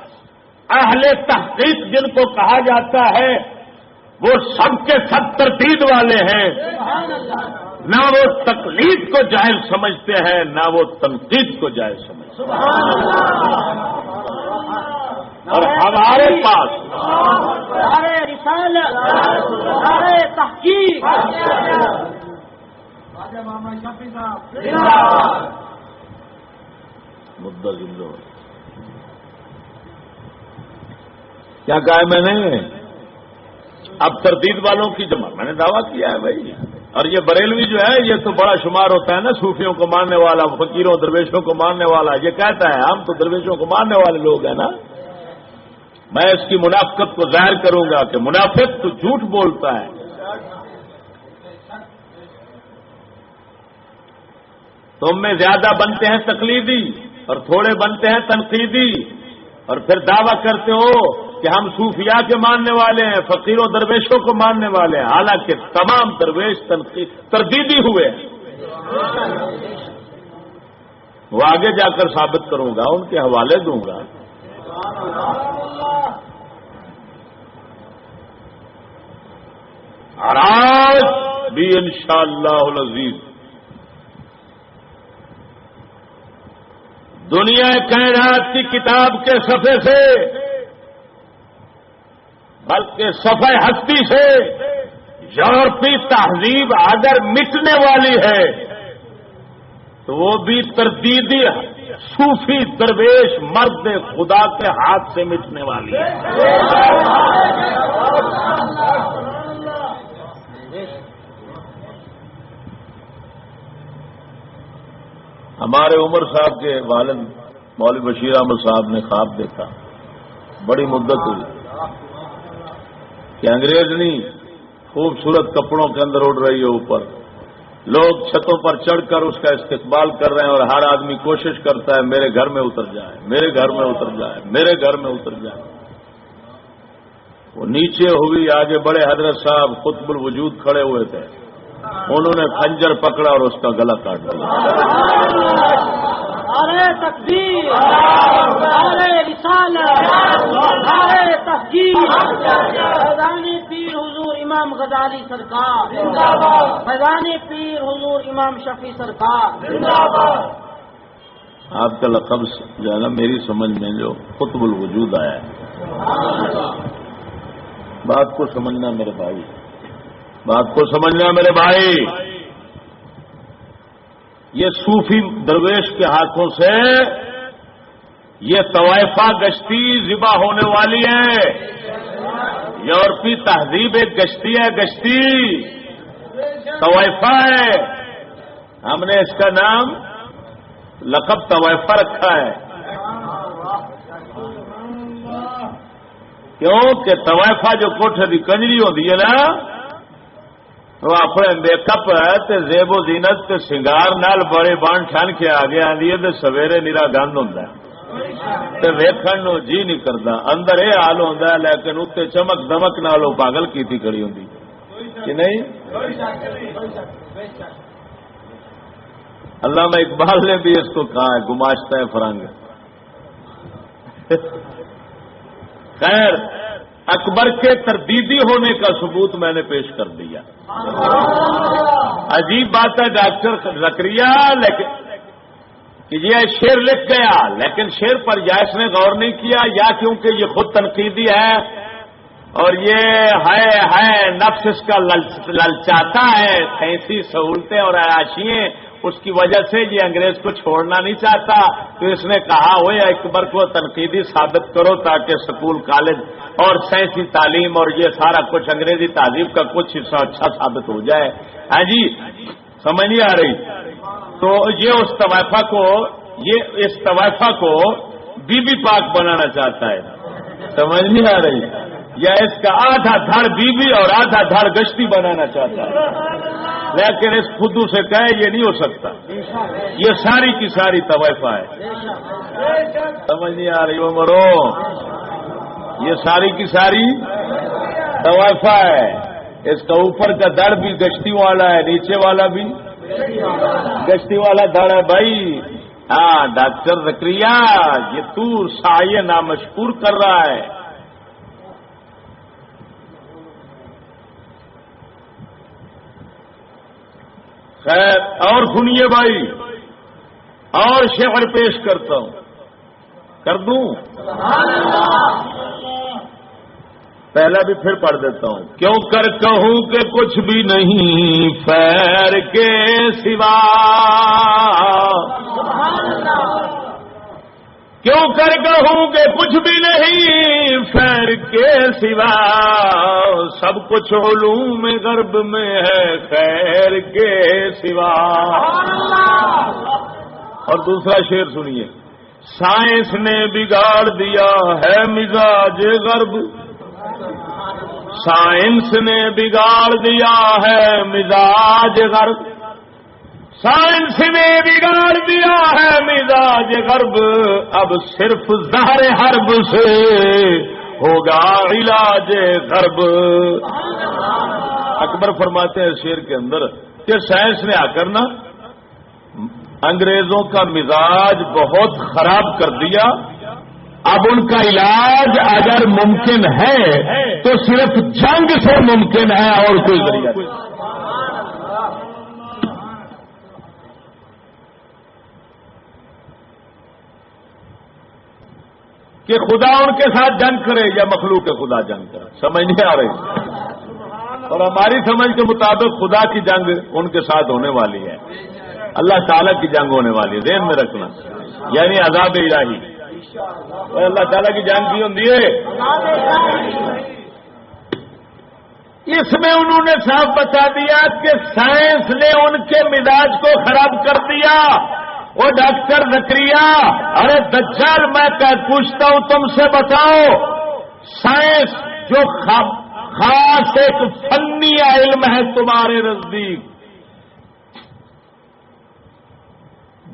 اہل تحقیق جن کو کہا جاتا ہے، وہ سب کے سب تردید والے ہیں. سبحان اللہ، نہ وہ تقلید کو جائز سمجھتے ہیں، نہ وہ تنقید کو جائز سمجھتے ہیں. سبحان اللہ. اور ہمارے پاس نعرہ رسالت، نعرہ تحقیق، مدعا زندہ ہو. کیا کہا ہے میں نے؟ اب تردید والوں کی جمع میں نے دعویٰ کیا ہے بھائی. اور یہ بریلوی جو ہے یہ تو بڑا شمار ہوتا ہے نا صوفیوں کو ماننے والا، فقیروں درویشوں کو ماننے والا. یہ کہتا ہے ہم تو درویشوں کو ماننے والے لوگ ہیں نا. میں اس کی منافقت کو ظاہر کروں گا کہ منافق تو جھوٹ بولتا ہے. تم میں زیادہ بنتے ہیں تقلیدی اور تھوڑے بنتے ہیں تنقیدی، اور پھر دعویٰ کرتے ہو کہ ہم صوفیاء کے ماننے والے ہیں، فقیروں درویشوں کو ماننے والے ہیں، حالانکہ تمام درویش تردیدی ہوئے ہیں. وہ آگے جا کر ثابت کروں گا، ان کے حوالے دوں گا. اور آج بھی انشاءاللہ العزیز دنیا کائنات کی کتاب کے صفحے سے بلکہ صفحہ ہستی سے یورپی تہذیب اگر مٹنے والی ہے تو وہ بھی تردیدی صوفی درویش مرد خدا کے ہاتھ سے مٹنے والی ہے. ہمارے عمر صاحب کے والد مولوی بشیر احمد صاحب نے خواب دیکھا، بڑی مدت ہوئی، کہ انگریزنی خوبصورت کپڑوں کے اندر اڑ رہی ہے اوپر، لوگ چھتوں پر چڑھ کر اس کا استقبال کر رہے ہیں، اور ہر آدمی کوشش کرتا ہے میرے گھر میں اتر جائے، میرے گھر میں اتر جائے، میرے گھر میں اتر جائے. وہ نیچے ہوئی، آگے بڑے حضرت صاحب قطب الوجود کھڑے ہوئے تھے، انہوں نے خنجر پکڑا اور اس کا گلا کاٹ دیا. نعرہ تکبیر، نعرہ رسالت، نعرہ تحقیق. فیضان پیر حضور امام غزالی سرکار زندہ باد. فیضان پیر حضور امام شفیع سرکار زندہ باد. آپ کا لقب جو ہے نا میری سمجھ میں جو قطب الوجود آیا ہے، بات کو سمجھنا میرے بھائی، بات کو سمجھنا میرے بھائی. یہ صوفی درویش کے ہاتھوں سے یہ طوائفہ گشتی ذبح ہونے والی ہے. یورپی تہذیب ایک گشتی ہے، گشتی طوائفہ ہے. ہم نے اس کا نام لقب طوائفہ رکھا ہے. کیوں کہ طوائفہ جو کوٹھے کی کنجری ہوتی ہے نا، وہ اپنے میک اپ تے زیب و زینت تے سنگار نال بڑے بان ٹھن کے آگے آدھی ہے تے سویرے نیرا گند ہوتا ہے تے ویکھن نو جی نہیں کرتا. اندر یہ حال ہوتا ہے لیکن اتنے چمک دمک نال پاگل کیتی کھڑی ہوندی کہ نہیں. علامہ اقبال نے بھی اس کو کہا ہے گماشتہ ہے فرنگ. خیر، اکبر کے تردیدی ہونے کا ثبوت میں نے پیش کر دیا. عجیب بات ہے ڈاکٹر زکریا، لیکن کہ یہ شعر لکھ گیا لیکن شعر پر یا اس نے غور نہیں کیا یا کیونکہ یہ خود تنقیدی ہے اور یہ ہے نفس اس کا للچاتا ہے، سائنسی سہولتیں اور عیاشییں، اس کی وجہ سے یہ انگریز کو چھوڑنا نہیں چاہتا. تو اس نے کہا ہوئے اکبر کو تنقیدی ثابت کرو تاکہ سکول کالج اور سائنسی تعلیم اور یہ سارا کچھ انگریزی تہذیب کا کچھ حصہ اچھا ثابت ہو جائے. ہاں جی، سمجھ نہیں آ رہی. تو یہ اس طوائفہ کو، یہ اس طوائفہ کو بی بی پاک بنانا چاہتا ہے. سمجھ نہیں آ رہی. یا اس کا آدھا دھڑ بی بی اور آدھا دھڑ گشتی بنانا چاہتا ہے، لیکن اس خودو سے کہے یہ نہیں ہو سکتا. یہ ساری کی ساری طوائفہ ہے. سمجھ نہیں آ رہی عمرو، یہ ساری کی ساری طوائفہ ہے. اس کا اوپر کا دڑ بھی گشتی والا ہے، نیچے والا بھی گشتی والا دڑ ہے بھائی. ہاں ڈاکٹر زکریا، یہ تو سایہ نامشکور کر رہا ہے. خیر، اور سنیے بھائی، اور شعر پیش کرتا ہوں، کر دوں؟ پہلا بھی پھر پڑھ دیتا ہوں. کیوں کر کہوں کہ کچھ بھی نہیں خیر کے سوا، کیوں کر ہوں کہ کچھ بھی نہیں خیر کے سوا، سب کچھ علوم غرب میں ہے خیر کے سوا۔ اور دوسرا شعر سنیے، سائنس نے بگاڑ دیا ہے مزاج غرب، سائنس نے بگاڑ دیا ہے مزاج غرب، سائنس نے بگاڑ دیا ہے مزاج غرب، اب صرف زہر حرب سے ہوگا علاج غرب۔ اکبر فرماتے ہیں شعر کے اندر کہ سائنس نے آ کر نا انگریزوں کا مزاج بہت خراب کر دیا، اب ان کا علاج اگر ممکن ہے تو صرف جنگ سے ممکن ہے اور کوئی ذریعہ نہیں۔ کہ خدا ان کے ساتھ جنگ کرے یا مخلوق خدا جنگ کرے، سمجھ نہیں آ رہی۔ اور ہماری سمجھ کے مطابق خدا کی جنگ ان کے ساتھ ہونے والی ہے، اللہ تعالیٰ کی جنگ ہونے والی ہے، ذہن میں رکھنا، یعنی عذاب الہی۔ اور اللہ تعالیٰ کی جنگ کی ہوتی ہے، اس میں انہوں نے صاف بتا دیا کہ سائنس نے ان کے مزاج کو خراب کر دیا۔ وہ ڈاکٹر زکریا، ارے دجال میں پوچھتا ہوں تم سے، بتاؤ سائنس جو خاص ایک فنی علم ہے تمہارے نزدیک،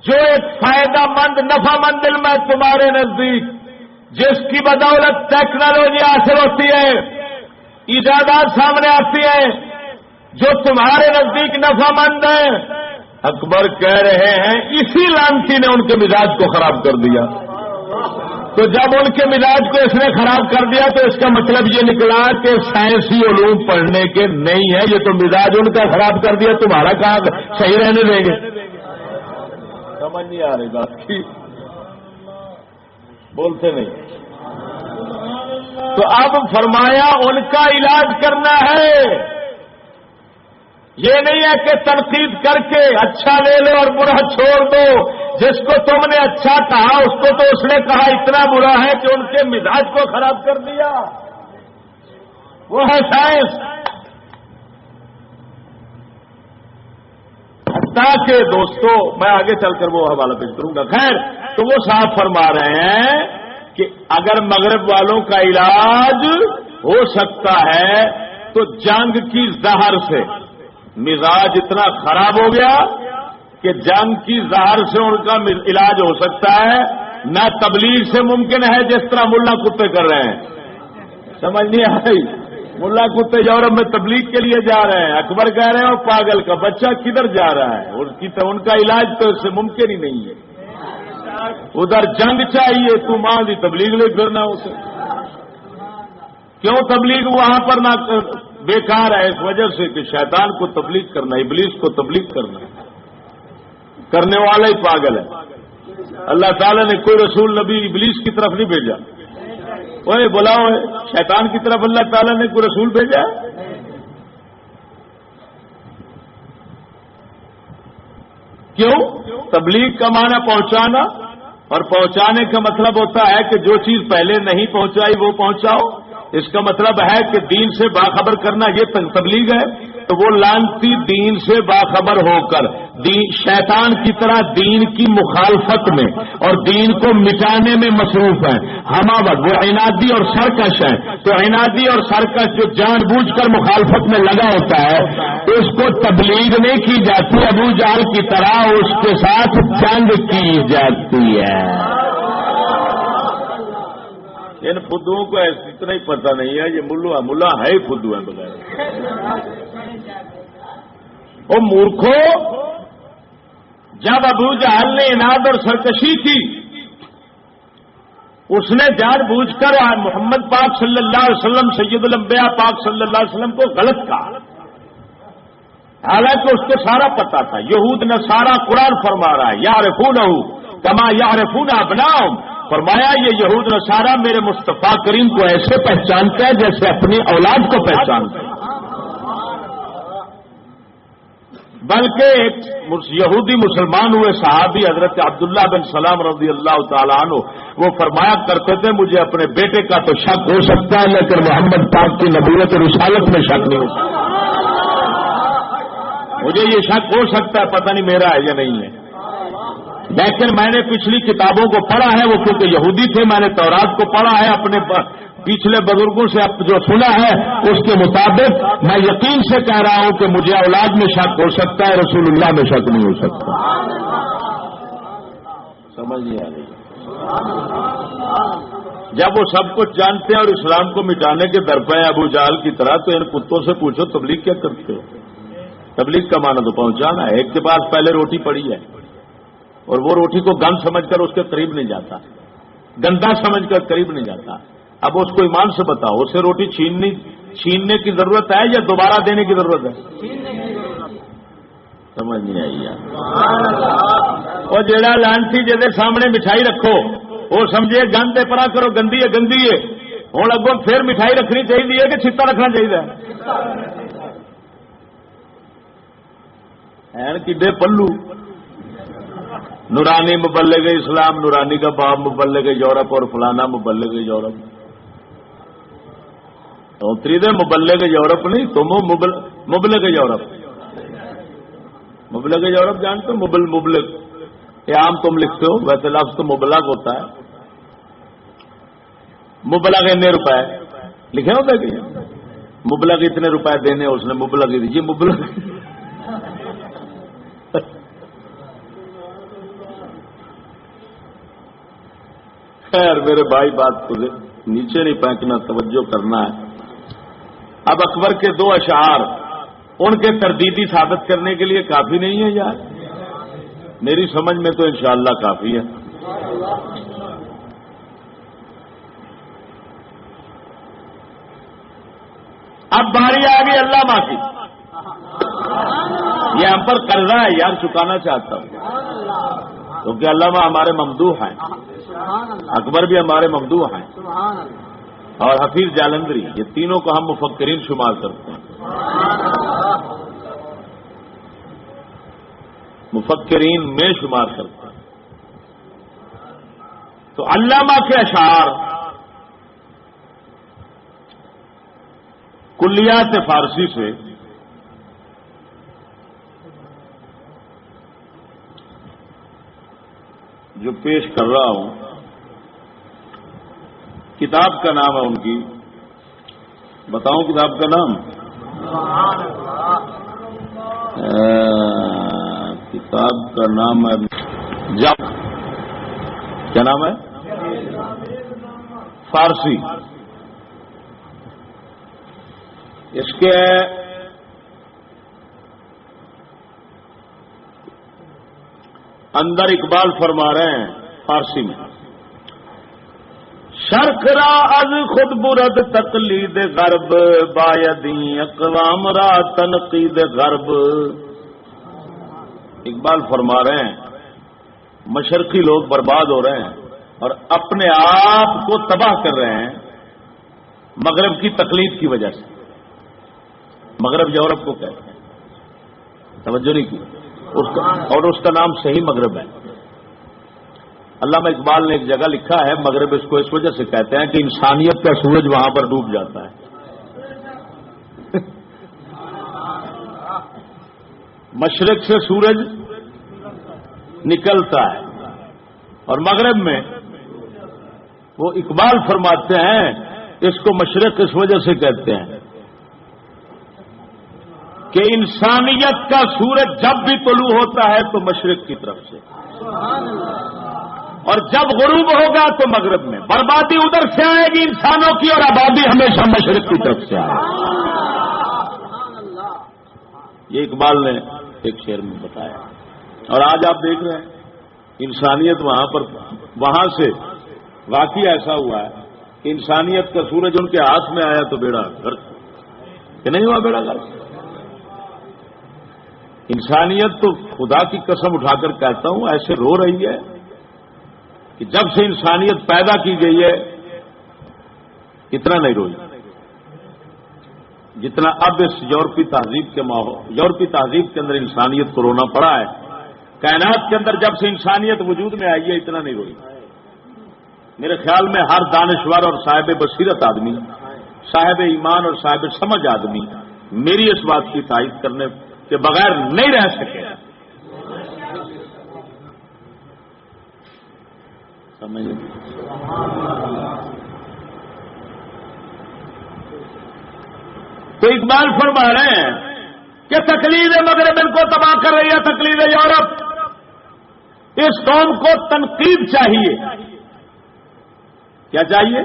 جو ایک فائدہ مند نفع مند علم ہے تمہارے نزدیک، جس کی بدولت ٹیکنالوجی حاصل ہوتی ہے، ایجادات سامنے آتی ہیں، جو تمہارے نزدیک نفع مند ہے، اکبر کہہ رہے ہیں اسی لانتی نے ان کے مزاج کو خراب کر دیا۔ تو جب ان کے مزاج کو اس نے خراب کر دیا تو اس کا مطلب یہ نکلا کہ سائنسی علوم پڑھنے کے نہیں ہے، یہ تو مزاج ان کا خراب کر دیا، تمہارا کہاں صحیح رہنے دیں گے؟ سمجھ نہیں آ رہی بات کی، بولتے نہیں۔ تو اب فرمایا ان کا علاج کرنا ہے، یہ نہیں ہے کہ تنقید کر کے اچھا لے لو اور برا چھوڑ دو۔ جس کو تم نے اچھا کہا اس کو تو اس نے کہا اتنا برا ہے کہ ان کے مزاج کو خراب کر دیا، وہ ہے سائنس۔ تاکہ دوستو میں آگے چل کر وہ حوالہ پیش کروں گا، خیر تو وہ صاحب فرما رہے ہیں کہ اگر مغرب والوں کا علاج ہو سکتا ہے تو جنگ کی زہر سے مزاج اتنا خراب ہو گیا کہ جنگ کی زہر سے ان کا علاج ہو سکتا ہے، نہ تبلیغ سے ممکن ہے جس طرح ملا کتے کر رہے ہیں۔ سمجھ نہیں آئی؟ ملا کتے یورپ میں تبلیغ کے لیے جا رہے ہیں، اکبر کہہ رہے ہیں اور پاگل کا بچہ کدھر جا رہا ہے، ان کا علاج تو اس سے ممکن ہی نہیں ہے۔ ادھر جنگ چاہیے، تو ماں دی تبلیغ لے پھرنا اسے، کیوں تبلیغ وہاں پر نہ بیکار ہے؟ اس وجہ سے کہ شیطان کو تبلیغ کرنا، ابلیس کو تبلیغ کرنا، کرنے والا ہی پاگل ہے۔ اللہ تعالیٰ نے کوئی رسول نبی ابلیس کی طرف نہیں بھیجا، وہ بلاؤ شیطان کی طرف اللہ تعالیٰ نے کوئی رسول بھیجا؟ کیوں؟ تبلیغ کا معنی پہنچانا، اور پہنچانے کا مطلب ہوتا ہے کہ جو چیز پہلے نہیں پہنچائی وہ پہنچاؤ۔ اس کا مطلب ہے کہ دین سے باخبر کرنا یہ تبلیغ ہے۔ تو وہ لانتی دین سے باخبر ہو کر شیطان کی طرح دین کی مخالفت میں اور دین کو مٹانے میں مصروف ہیں، ہمہ وقت وہ عنادی اور سرکش ہیں۔ تو عنادی اور سرکش جو جان بوجھ کر مخالفت میں لگا ہوتا ہے اس کو تبلیغ نہیں کی جاتی، ابو جہل کی طرح اس کے ساتھ جنگ کی جاتی ہے۔ ان فدوؤں کو اتنا ہی پتہ نہیں ہے، یہ ملا ہے ہی فدو ہیں بغیر۔ وہ مورکھو، جب ابو جہل نے عناد اور سرکشی کی اس نے جان بوجھ کر محمد پاک صلی اللہ علیہ وسلم سید الانبیاء پاک صلی اللہ علیہ وسلم کو غلط کہا، حالانکہ اس کو سارا پتا تھا۔ یہود نصارا قرآن فرما رہا ہے یعرفونہ کما یعرفون ابناءہم، فرمایا یہ یہود نصارا میرے مصطفیٰ کریم کو ایسے پہچانتے ہیں جیسے اپنی اولاد کو پہچانتے ہیں۔ بلکہ ایک یہودی مسلمان ہوئے صحابی حضرت عبداللہ بن سلام رضی اللہ تعالیٰ عنہ وہ فرمایا کرتے تھے مجھے اپنے بیٹے کا تو شک ہو سکتا ہے لیکن محمد پاک کی نبوت اور رسالت میں شک نہیں ہو سکتا. مجھے یہ شک ہو سکتا ہے پتہ نہیں میرا ہے یا نہیں ہے، لیکن میں نے پچھلی کتابوں کو پڑھا ہے، وہ کیونکہ یہودی تھے، میں نے تورات کو پڑھا ہے، اپنے پچھلے بزرگوں سے جو سنا ہے اس کے مطابق میں یقین سے کہہ رہا ہوں کہ مجھے اولاد میں شک ہو سکتا ہے، رسول اللہ میں شک نہیں ہو سکتا. سمجھ نہیں آ رہی؟ جب وہ سب کچھ جانتے ہیں اور اسلام کو مٹانے کے درپے ہیں ابو جہل کی طرح، تو ان کتوں سے پوچھو تبلیغ کیا کرتے ہو؟ تبلیغ کا معنی تو پہنچانا ہے. ایک کے پاس پہلے روٹی پڑی ہے اور وہ روٹی کو گند سمجھ کر اس کے قریب نہیں جاتا، گندا سمجھ کر قریب نہیں جاتا. اب اس کو ایمان سے بتاؤ اسے روٹی چھیننے کی ضرورت ہے یا دوبارہ دینے کی ضرورت ہے؟ سمجھ نہیں آئی یار. اور جڑا لانسی جہاں سامنے مٹھائی رکھو وہ سمجھے گند ہے پرا کرو، گندی ہے گندی ہے. ہوں اگوں پھر مٹھائی رکھنی چاہیے کہ چھتا رکھنا چاہیے؟ کڈے پلو. نورانی مبلغ اسلام، نورانی کا باپ مبلغ یورپ اور فلانا مبلغ یورپ. اتری دے مبلغ یورپ نہیں تم مبلغ یورپ. مبلغ یورپ جانتے ہو؟ مبلغ یہ عام تم لکھتے ہو، ویسے لفظ تو مبلغ ہوتا ہے. مبلغ اتنے روپے لکھے ہوتے کہ مبلغ اتنے روپے دینے اس نے مبلغ یہ مبلغ. خیر میرے بھائی بات کو نیچے نہیں پھینکنا، توجہ کرنا ہے. اب اکبر کے دو اشعار ان کے تردیدی ثابت کرنے کے لیے کافی نہیں ہے یار؟ میری سمجھ میں تو انشاءاللہ کافی ہے. اب باری آ گئی علامہ کی. یہ ہم پر قرضہ ہے یار، چکانا چاہتا ہوں کیونکہ علامہ ہمارے ممدوح ہیں، اکبر بھی ہمارے ممدوح ہیں، اور حفیظ جالندری، یہ تینوں کو ہم مفکرین شمار کرتے ہیں، مفکرین میں شمار کرتے ہیں. تو علامہ کے اشعار کلیات فارسی سے جو پیش کر رہا ہوں، کتاب کا نام ہے ان کی، بتاؤں کتاب کا نام؟ کتاب کا نام ہے کیا نام ہے؟ فارسی. اس کے اندر اقبال فرما رہے ہیں فارسی میں، شرق را از خود برد تقلید غرب، بایدی اقوام را تنقید غرب. اقبال فرما رہے ہیں مشرقی لوگ برباد ہو رہے ہیں اور اپنے آپ کو تباہ کر رہے ہیں مغرب کی تقلید کی وجہ سے. مغرب یورپ کو کہتے ہیں، توجہ نہیں کی، اور اس کا نام صحیح مغرب ہے. علامہ اقبال نے ایک جگہ لکھا ہے مغرب اس کو اس وجہ سے کہتے ہیں کہ انسانیت کا سورج وہاں پر ڈوب جاتا ہے. مشرق سے سورج نکلتا ہے اور مغرب میں وہ اقبال فرماتے ہیں اس کو مشرق اس وجہ سے کہتے ہیں کہ انسانیت کا سورج جب بھی طلوع ہوتا ہے تو مشرق کی طرف سے، اور جب غروب ہوگا تو مغرب میں. بربادی ادھر سے آئے گی انسانوں کی اور آبادی ہمیشہ مشرق کی طرف سے آئے گی. یہ اقبال نے ایک شعر میں بتایا. اور آج آپ دیکھ رہے ہیں انسانیت وہاں پر، وہاں سے واقعی ایسا ہوا ہے کہ انسانیت کا سورج ان کے ہاتھ میں آیا تو بیڑا غرق، کہ نہیں ہوا بیڑا غرق. انسانیت تو خدا کی قسم اٹھا کر کہتا ہوں ایسے رو رہی ہے کہ جب سے انسانیت پیدا کی گئی ہے اتنا نہیں روئی. جتنا اب اس یورپی تہذیب کے یورپی تہذیب کے اندر انسانیت کو رونا پڑا ہے، کائنات کے اندر جب سے انسانیت وجود میں آئی ہے اتنا نہیں روئی۔ میرے خیال میں ہر دانشور اور صاحب بصیرت آدمی، صاحب ایمان اور صاحب سمجھ آدمی میری اس بات کی تائید کرنے کے بغیر نہیں رہ سکے۔ سمجھے؟ تو اقبال فرما رہے ہیں کہ تقلید مغرب ان کو تباہ کر رہی ہے، تقلید یورپ۔ اس قوم کو تنقید چاہیے۔ کیا چاہیے؟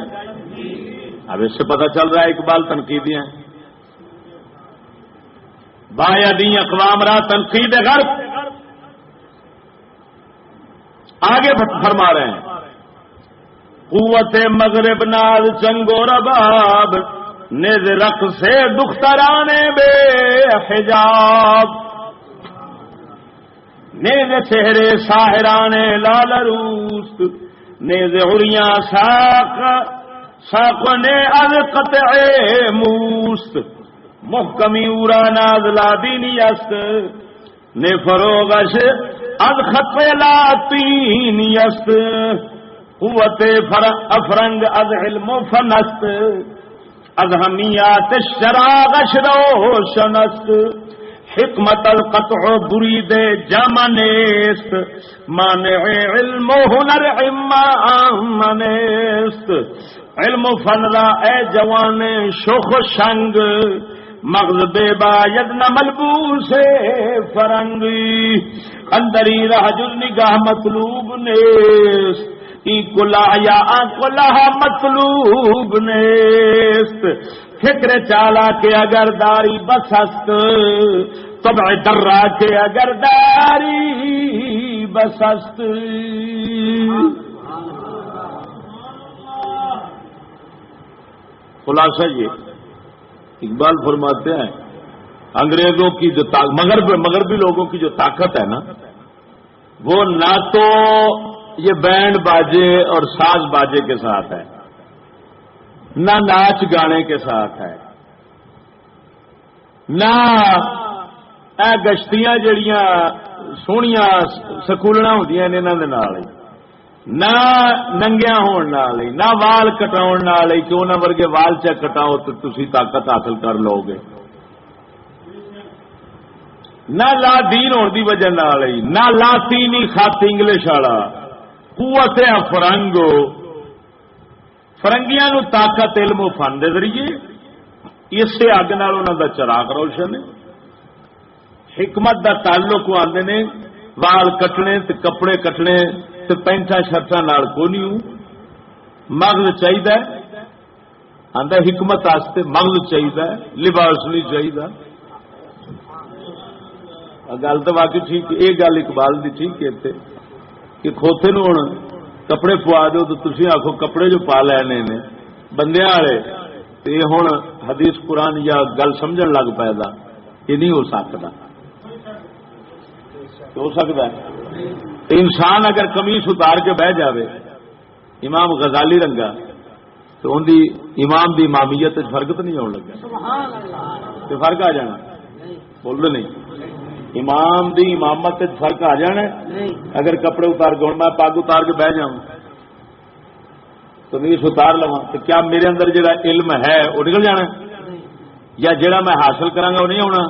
اب اس سے پتہ چل رہا ہے اقبال تنقیدی ہیں۔ بایدی اقوام را تنقید غرب۔ آگے فرما رہے ہیں قوت مغرب نال چنگو رباب نز رق سے دخترانے بے حجاب نیز چہرے ساحرانے لال روست نیز عریاں ساق نے از قطع موست محکمی اورا ناز لادینی است نے فروغش از خط لاتینی است قوت افرنگ از علم و فنست از همیات الشراغش روشن است حکمت القطع برید جمنست مانع علم و هنر امانست علم و فن را اے جوان شوخ و شنگ مغز بے باید نہ ملبوس فرنگی اندری رہ جز نگاہ مطلوب نیست ای کلا یا کلا مطلوب نیست فکر چالا کے اگر داری بس است طبع درا کے اگر داری بس است۔ خلاصہ یہ اقبال فرماتے ہیں انگریزوں کی جو مغربی لوگوں کی جو طاقت ہے نا، وہ نہ تو یہ بینڈ باجے اور ساز باجے کے ساتھ ہے، نہ ناچ گانے کے ساتھ ہے، نہ گشتیاں جڑیاں سوہنیاں سکولنا ہوندیاں نے انہاں دے نال، نہ ننگیاں ہون نال، نہ وال کٹاؤن نال کہ انہاں ورگے وال چا کٹاؤ تو تسی طاقت حاصل کر لو گے، نہ لا دین ہونے دی وجہ نال، نہ لاطینی خط انگلش والا قوت فرنگو فرنگیاں نو طاقت علم و فن دے ذریعے اسے اگ نال انہاں دا چراغ روشن ہے۔ حکمت دا تعلق آندے نے وال کٹنے تے کپڑے کٹنے تے پینٹاں شرٹاں نال کوئی نہیں، مغز چاہیے آندا حکمت واسطے مغز چاہیے، لباس نہیں چاہیے۔ گل تو واقعی ٹھیک، یہ گل اقبال دی ٹھیک ہے کہ کھوتے نو ہن کپڑے پوا دو تو تسی آکھو کپڑے جو پا لینے نے بندیاں والے تے ہن حدیث قرآن یا گل سمجھن لگ پائے گا، یہ نہیں ہو سکتا۔ ہو سکتا ہے انسان اگر قمیص اتار کے بہ جاوے امام غزالی رنگا تو ان دی امام دی امامیت فرق تو نہیں ہونے لگا، تو فرق آ جانا، بول دے نہیں امام دی امامت فرق آ جانا اگر کپڑے اتار کے میں پگ اتار کے بہ جاؤں قمیص اتار لوا تو کیا میرے اندر جڑا علم ہے وہ نکل جانا، یا جڑا میں حاصل کرانگا وہ نہیں ہونا؟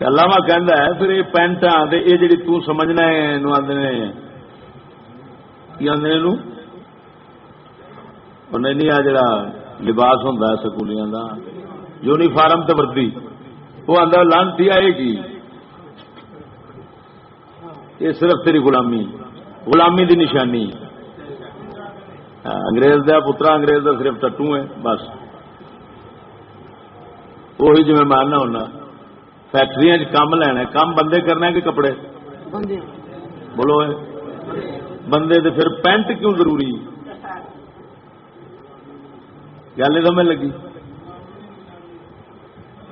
علامہ کہندا ہے پھر یہ پینٹاں تے یہ جڑی تو سمجھنا ہے نو آندے نے کی آندے نے نو نہیں آ جڑا لباس ہوندا ہے سکولیاں دا یونیفارم تے وردی وہ آندا لانتی آئے گی، یہ صرف تیری غلامی دی نشانی۔ انگریز دا پترا انگریز دا صرف ٹٹو ہے بس، وہی جو میں ماننا ہونا فیکٹری کام لینا ہے، کام بندے کرنا ہے کہ کپڑے بولو ہے بندے تو پھر پینٹ کیوں ضروری؟ گل نہیں سمجھ لگی؟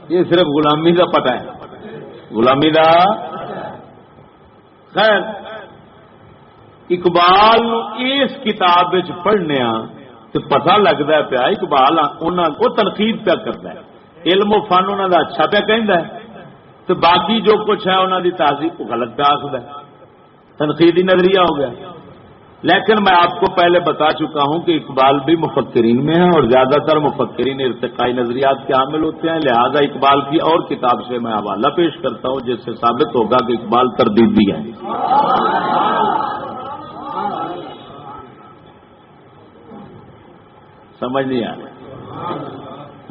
یہ صرف غلامی کا پٹا ہے، غلامی کا۔ خیر اقبال اس کتاب پڑھنے تو پتہ لگتا ہے پیا اقبال وہ تنقید پیا کرتا ہے، علم و فن انہوں کا اچھا پیا کہندا ہے، تو باقی جو کچھ ہے انہوں کی تہذیب کو غلط پہ آخر ہے، تنقیدی نظریہ ہو گیا۔ لیکن میں آپ کو پہلے بتا چکا ہوں کہ اقبال بھی مفکرین میں ہے، اور زیادہ تر مفکرین ارتقائی نظریات کے حامل ہوتے ہیں، لہذا اقبال کی اور کتاب سے میں حوالہ پیش کرتا ہوں جس سے ثابت ہوگا کہ اقبال تردیدی ہے۔ سمجھ نہیں آ رہا؟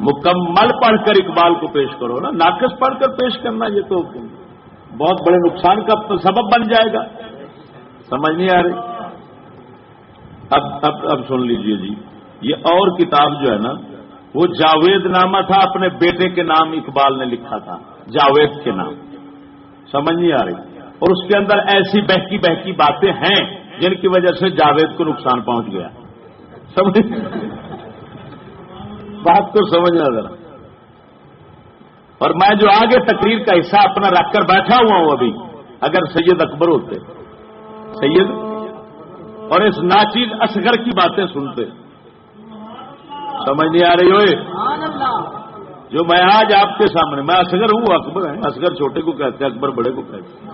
مکمل پڑھ کر اقبال کو پیش کرو نا، ناقص پڑھ کر پیش کرنا یہ تو بہت بڑے نقصان کا سبب بن جائے گا۔ سمجھ نہیں آ رہی؟ اب سن لیجئے جی، یہ اور کتاب جو ہے نا وہ جاوید نامہ تھا، اپنے بیٹے کے نام اقبال نے لکھا تھا، جاوید کے نام۔ سمجھ نہیں آ رہی؟ اور اس کے اندر ایسی بہکی بہکی باتیں ہیں جن کی وجہ سے جاوید کو نقصان پہنچ گیا۔ سمجھ بات کو سمجھنا ذرا۔ اور میں جو آگے تقریر کا حصہ اپنا رکھ کر بیٹھا ہوا ہوں ابھی، اگر سید اکبر ہوتے، سید اور اس ناچیز اصغر کی باتیں سنتے، سمجھ نہیں آ رہی ہوئے؟ جو میں آج آپ کے سامنے، میں اصغر ہوں، اکبر ہے، اصغر چھوٹے کو کہتے ہیں، اکبر بڑے کو کہتے ہیں،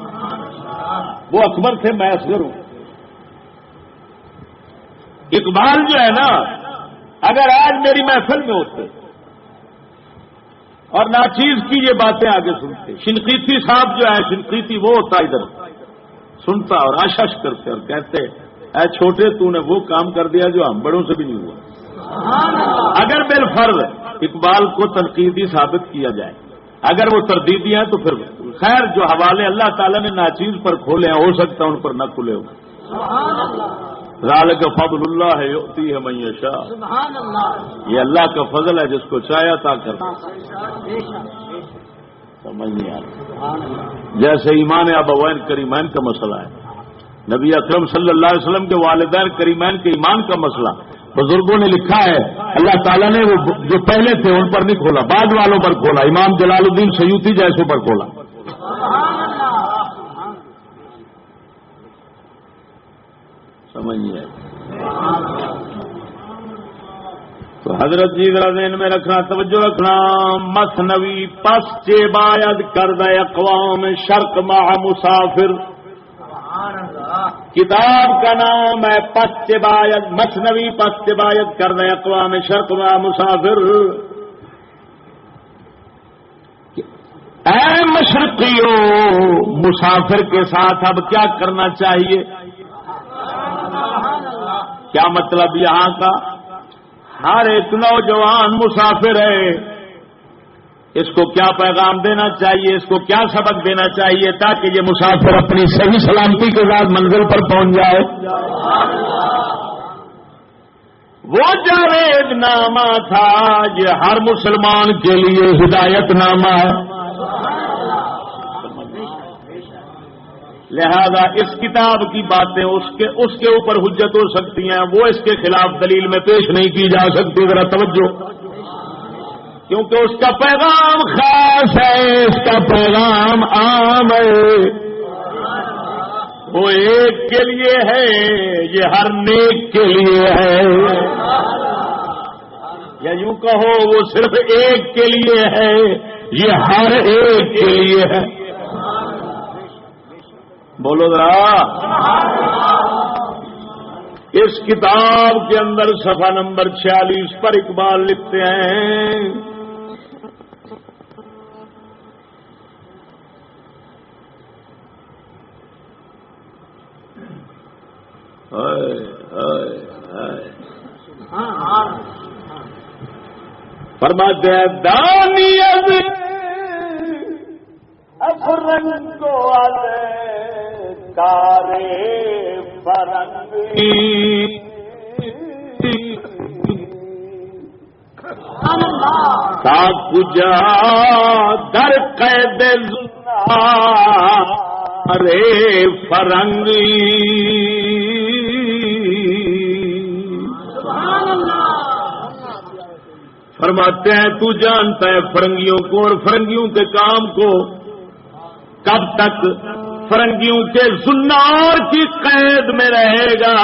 وہ اکبر تھے، میں اصغر ہوں۔ اقبال جو ہے نا، اگر آج میری محفل میں ہوتے اور ناچیز کی یہ باتیں آگے سنتے، شنقیطی صاحب جو ہے، شنقیطی وہ ہوتا ادھر سنتا اور آشش کرتے اور کہتے اے چھوٹے تو نے وہ کام کر دیا جو ہم بڑوں سے بھی نہیں ہوا۔ اگر بالفرض اقبال کو تنقیدی ثابت کیا جائے، اگر وہ تردیدی ہیں تو پھر خیر جو حوالے اللہ تعالیٰ نے ناچیز پر کھولے ہیں ہو سکتا ہے ان پر نہ کھلے ہو۔ ذالک فضل اللہ یؤتیہ من یشاء، یہ اللہ کا فضل ہے جس کو چاہے عطا کرتا۔ سمجھ نہیں آ رہا؟ جیسے ایمان ابوین کریمین کا مسئلہ ہے، نبی اکرم صلی اللہ علیہ وسلم کے والدین کریمین کے ایمان کا مسئلہ بزرگوں نے لکھا ہے، اللہ تعالیٰ نے وہ جو پہلے تھے ان پر نہیں کھولا، بعد والوں پر کھولا، امام جلال الدین سیوطی جیسوں پر کھولا۔ سمجھیے تو حضرت جی ذرا ذہن میں رکھنا، توجہ رکھنا، مثنوی پس چے باید کردہ اقوام شرق مع مسافر، کتاب کا نام ہے پس چے باید، مثنوی پس چے باید کردہ اقوام شرق مع مسافر۔ اے مشرقیوں، مسافر کے ساتھ اب کیا کرنا چاہیے؟ کیا مطلب یہاں کا؟ ہر ایک نوجوان مسافر ہے، اس کو کیا پیغام دینا چاہیے، اس کو کیا سبق دینا چاہیے تاکہ یہ مسافر اپنی صحیح سلامتی کے ساتھ منزل پر پہنچ جائے؟ وہ جاوید نامہ تھا، یہ ہر مسلمان کے لیے ہدایت نامہ ہے، لہذا اس کتاب کی باتیں اس کے اوپر حجت ہو سکتی ہیں، وہ اس کے خلاف دلیل میں پیش نہیں کی جا سکتی، ذرا توجہ، کیونکہ اس کا پیغام خاص ہے، اس کا پیغام عام ہے، وہ ایک کے لیے ہے، یہ ہر نیک کے لیے ہے، یا یوں کہو وہ صرف ایک کے لیے ہے، یہ ہر ایک کے لیے ہے۔ بولو ذرا۔ اس کتاب کے اندر صفحہ نمبر 46 پر اقبال لکھتے ہیں، فرماتے ہیں دانیت افرنگو والے کارے فرنگی تا کجا در قید رے فرنگی، فرماتے ہیں تو جانتا ہے فرنگیوں کو اور فرنگیوں کے کام کو، کب تک فرنگیوں کے زنار کی قید میں رہے گا،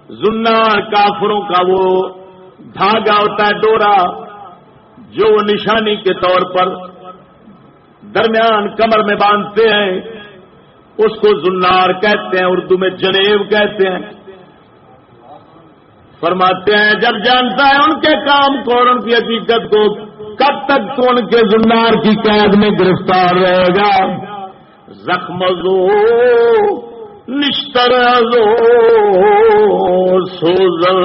زنار کافروں کا وہ دھاگا ہوتا ہے، ڈورا، جو وہ نشانی کے طور پر درمیان کمر میں باندھتے ہیں، اس کو زنار کہتے ہیں، اردو میں جنیب کہتے ہیں۔ فرماتے ہیں جب جانتا ہے ان کے کام کو اور ان کی حقیقت کو، کب تک تو ان کے زنار کی قید میں گرفتار رہے گا؟ زخم زو نشتر زو سوزن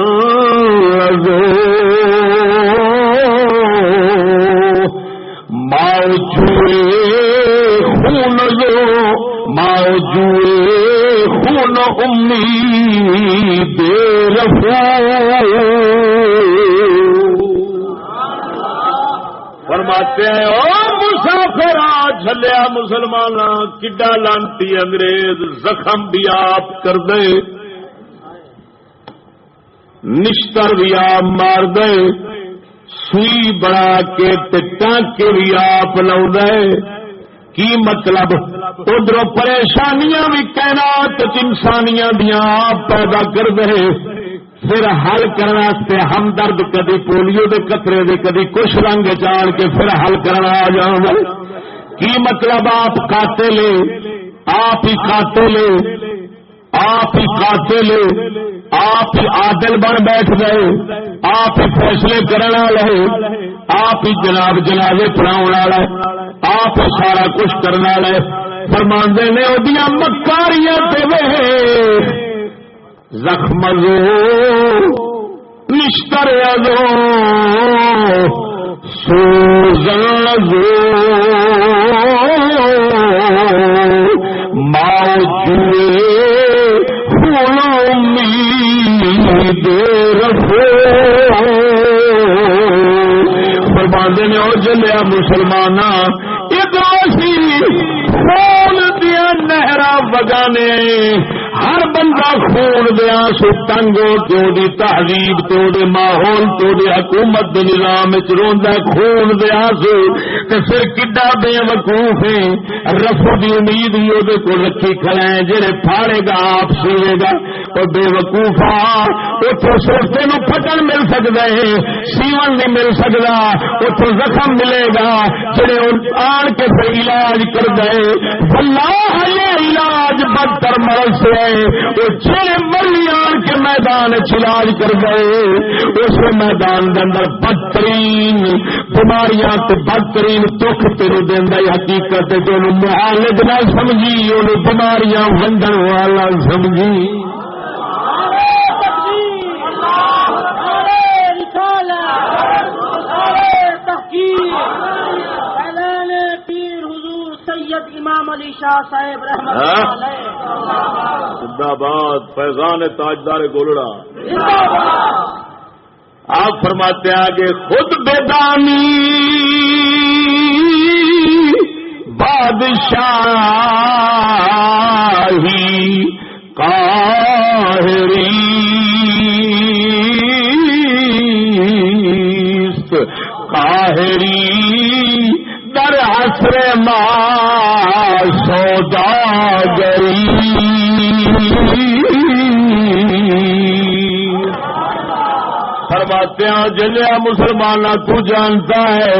زو موجوئے خون زو موجوئے خون امید رفو۔ فرماتے ہیں او مسافر جھلیا مسلمان کڈا لانتی انگریز زخم بھی آپ کر دے، نشتر بھی آپ مار دے، سوئی بڑا کے ٹانکے بھی آپ لاؤ دے۔ کی مطلب ادھر پریشانیاں بھی کائنات انسانیاں دیا آپ پیدا کر دے، پھر حل کرنے ہمدرد کدی پولیو دے قطرے دے کدی کچھ رنگ چاڑ کے پھر حل کرنا آ جاؤں گا۔ کی مطلب آپ قاتل آپ ہی قاتل آپ ہی قاتل آپ ہی عادل بن بیٹھ گئے، آپ ہی فیصلے کرنے والے، آپ ہی جناب جنازے پڑھاؤ والے، آپ ہی سارا کچھ کرنے والے۔ فرماندے نے اودیاں مکاریاں تے وے زخم زو نشتر زو سوزن زو موجوئے خون امید رفو۔ فرماندے نے او جلیا مسلمانا اداسی خون دیا نہرا وگانے، ہر بندہ خون دیا سو تنگو تو دی تہذیب تو دے ماحول تو دے حکومت دے نظام وچ روندا خون دیا سو، تے پھر کڈا بے وقوف ہے رفو دی امید ہی اودے کو رکھی کھڑا ہے، جڑے پھاڑے گا آپ سیوے گا۔ او بے وقوفا اوتھوں سوٹے نو پھٹن مل سکدا ہے، سیون نہیں مل سکدا، اوتھوں زخم ملے گا جڑے آن کے پھر علاج کر گئے۔ واللہ یہ علاج بدتر مرض سے وہ جڑے مرضی آن کے میدان علاج کر گئے، اس میدان کے اندر بدترین بیماریاں تے بدترین دکھ تیرے دینا حقیقت جو معالج نہ سمجھی، انہوں بیماریاں ونڈن والا سمجھی۔ امام علی شاہ صاحب رحمۃ اللہ علیہ زندہ باد فیضان تاجدار گولڑا۔ آپ فرماتے ہیں آگے خود بیدانی بادشاہی قاہری قاہری در عصر ما سوداگری۔ فرماتے ہیں جلیا مسلمانہ تو جانتا ہے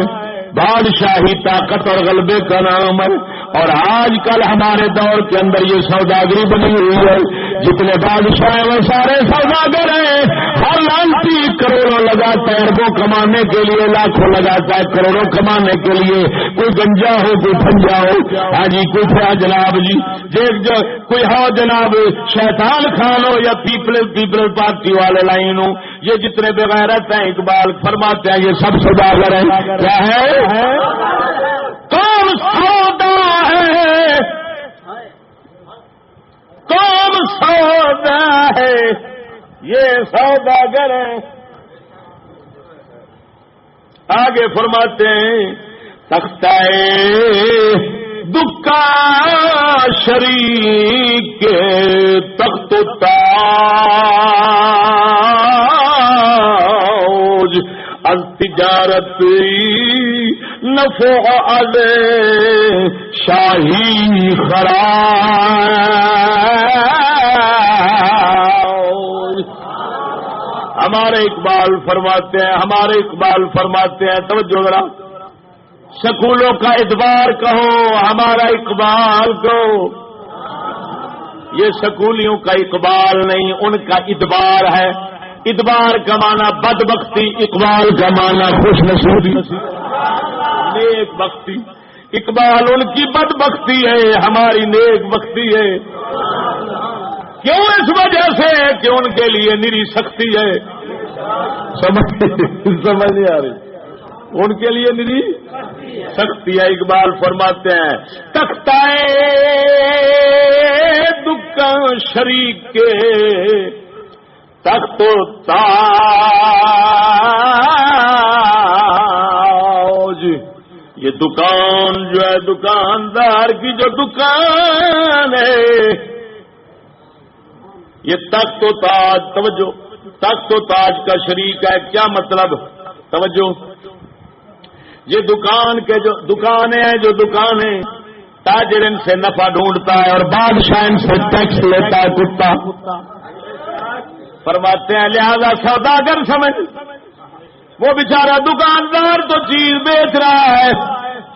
بادشاہی طاقت اور غلبے کا نام ہے، اور آج کل ہمارے دور کے اندر یہ سوداگری بنی ہوئی ہے، جتنے بادشاہ ہیں وہ سارے سوداگر ہیں، ہر لانتی کروڑوں لگاتا ہے اربوں کمانے کے لیے، لاکھوں لگاتا ہے کروڑوں کمانے کے لیے، کوئی گنجا ہو کوئی پنجا ہو، ہاں جی کوئی تھا جناب جی کوئی ہو جناب شیطان خان ہو یا پیپل پارٹی والے لائن ہو، یہ جتنے بغیرت ہیں اقبال فرماتے ہیں یہ سب سوداگر ہیں۔ کیا ہے؟ کون سودا ہے، کون سودا ہے، یہ سوداگر ہیں۔ آگے فرماتے ہیں تختہ دکا شریک تخت تاج از تجارت نفع از شاہی خراج۔ ہمارے اقبال فرماتے ہیں توجہ ذرا، سکولوں کا ادبار کہو ہمارا اقبال کہو، یہ سکولیوں کا اقبال نہیں ان کا ادبار ہے۔ ادبار کا معنی بدبختی، اقبال کا معنی خوش نصیبی، نیک بختی۔ اقبال ان کی بدبختی ہے، ہماری نیک بختی ہے۔ کیوں؟ اس وجہ سے کہ ان کے لیے نری سختی ہے۔ سمجھ نہیں آ رہی؟ ان کے لیے نری سختی ہے۔ اقبال فرماتے ہیں تختہ دکان شریک کے تخت و تاج، یہ دکان جو ہے دکاندار کی جو دکان ہے، یہ تخت و تاج، توجہ، تخت و تاج کا شریک ہے۔ کیا مطلب؟ توجہ، یہ دکان کے جو دکانیں ہیں، جو دکانیں تاجر ان سے نفع ڈھونڈتا ہے اور بادشاہ ان سے ٹیکس لیتا ہے کتا۔ فرماتے ہیں لہذا سوداگر سمجھ، وہ بیچارہ دکاندار تو چیز بیچ رہا ہے،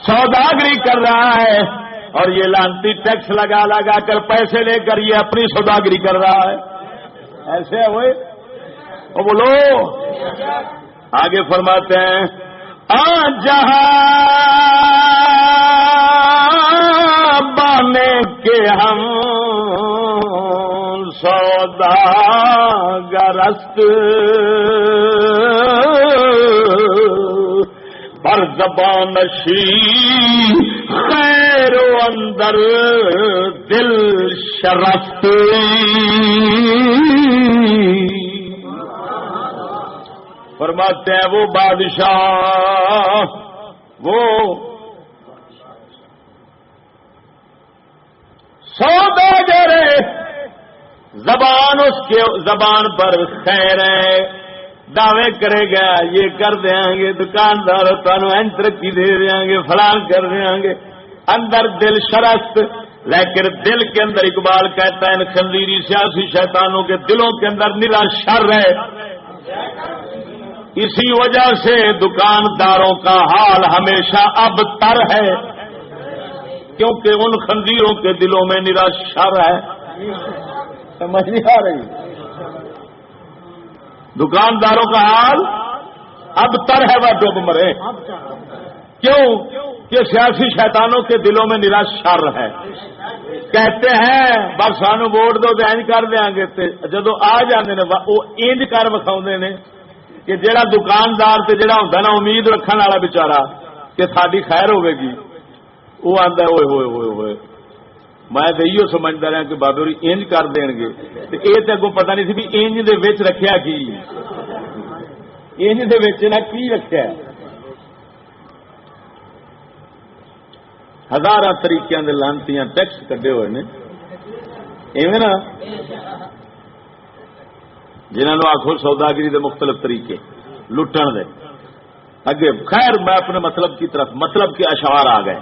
سوداگری کر رہا ہے، اور یہ لانتی ٹیکس لگا لگا کر پیسے لے کر یہ اپنی سوداگری کر رہا ہے۔ ایسے ہوئے وہ بولو۔ آگے فرماتے ہیں جہاں بانے کے ہم سوداگرست، پر زبانشی خیر و اندر دل شرست۔ فرماتے ہیں وہ بادشاہ، وہ سوداگر زبان، اس کے زبان پر خیر ہے، دعوے کرے گا یہ کر دیں گے، دکاندار تمہیں این ترقی دے دیں گے، فلان کر دیں گے، اندر دل شرست، لیکن دل کے اندر اقبال کہتا ہے ان خنزیری سیاسی شیطانوں کے دلوں کے اندر نرا شر ہے۔ اسی وجہ سے دکانداروں کا حال ہمیشہ ابتر ہے، کیونکہ ان خنزیروں کے دلوں میں نرا شر ہے۔ سمجھ نہیں آ رہی؟ دکانداروں کا حال ابتر ہے، وہ ڈوب مرے۔ کیوں؟ کہ سیاسی شیطانوں کے دلوں میں نرا شر ہے۔ کہتے ہیں بس سانو ووٹ دو تو انج کر دیں گے، جدو آ جاندے نے وہ انج کر وکھاؤندے نے کہ جڑا دکاندار تے جڑا ہوندا نا امید رکھن والا بیچارہ کہ ساری خیر ہوے گی، وہ آندا ہوئے ہوئے ہوئے ہوئے میں تو یہ سمجھتا رہا کہ بابے ہوری انج کر دیں گے، یہ تو اگوں پتہ نہیں سی بھی انج دے وچ رکھیا کی، انج دے وچ نہ کی رکھیا۔ ہزاراں طریقے دے لانتیاں ٹیکس کڈے ہوئے نے، ایویں نا، جنہوں آخو سوداگری دے مختلف طریقے لٹن دے۔ اگے خیر میں اپنے مطلب کی طرف، مطلب کے اشعار آ گئے،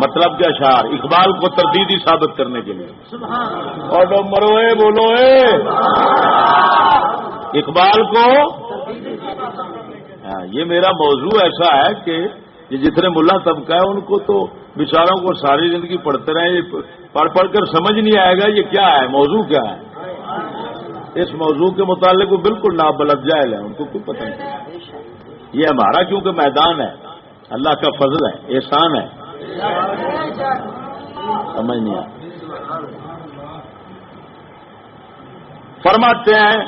مطلب کے اشعار اقبال کو تردیدی ثابت کرنے کے لیے۔ اور مروئے بولو اقبال کو، یہ میرا موضوع ایسا ہے کہ یہ جتنے ملا طبقہ ہے ان کو تو بیچاروں کو ساری زندگی پڑھتے رہے، یہ پڑھ پڑھ کر سمجھ نہیں آئے گا یہ کیا ہے، موضوع کیا ہے۔ اس موضوع کے متعلق وہ بالکل نابلد جاہل ہے، ان کو کوئی پتہ نہیں۔ یہ ہمارا کیونکہ میدان ہے، اللہ کا فضل ہے، احسان ہے، سمجھ نہیں آ۔ فرماتے ہیں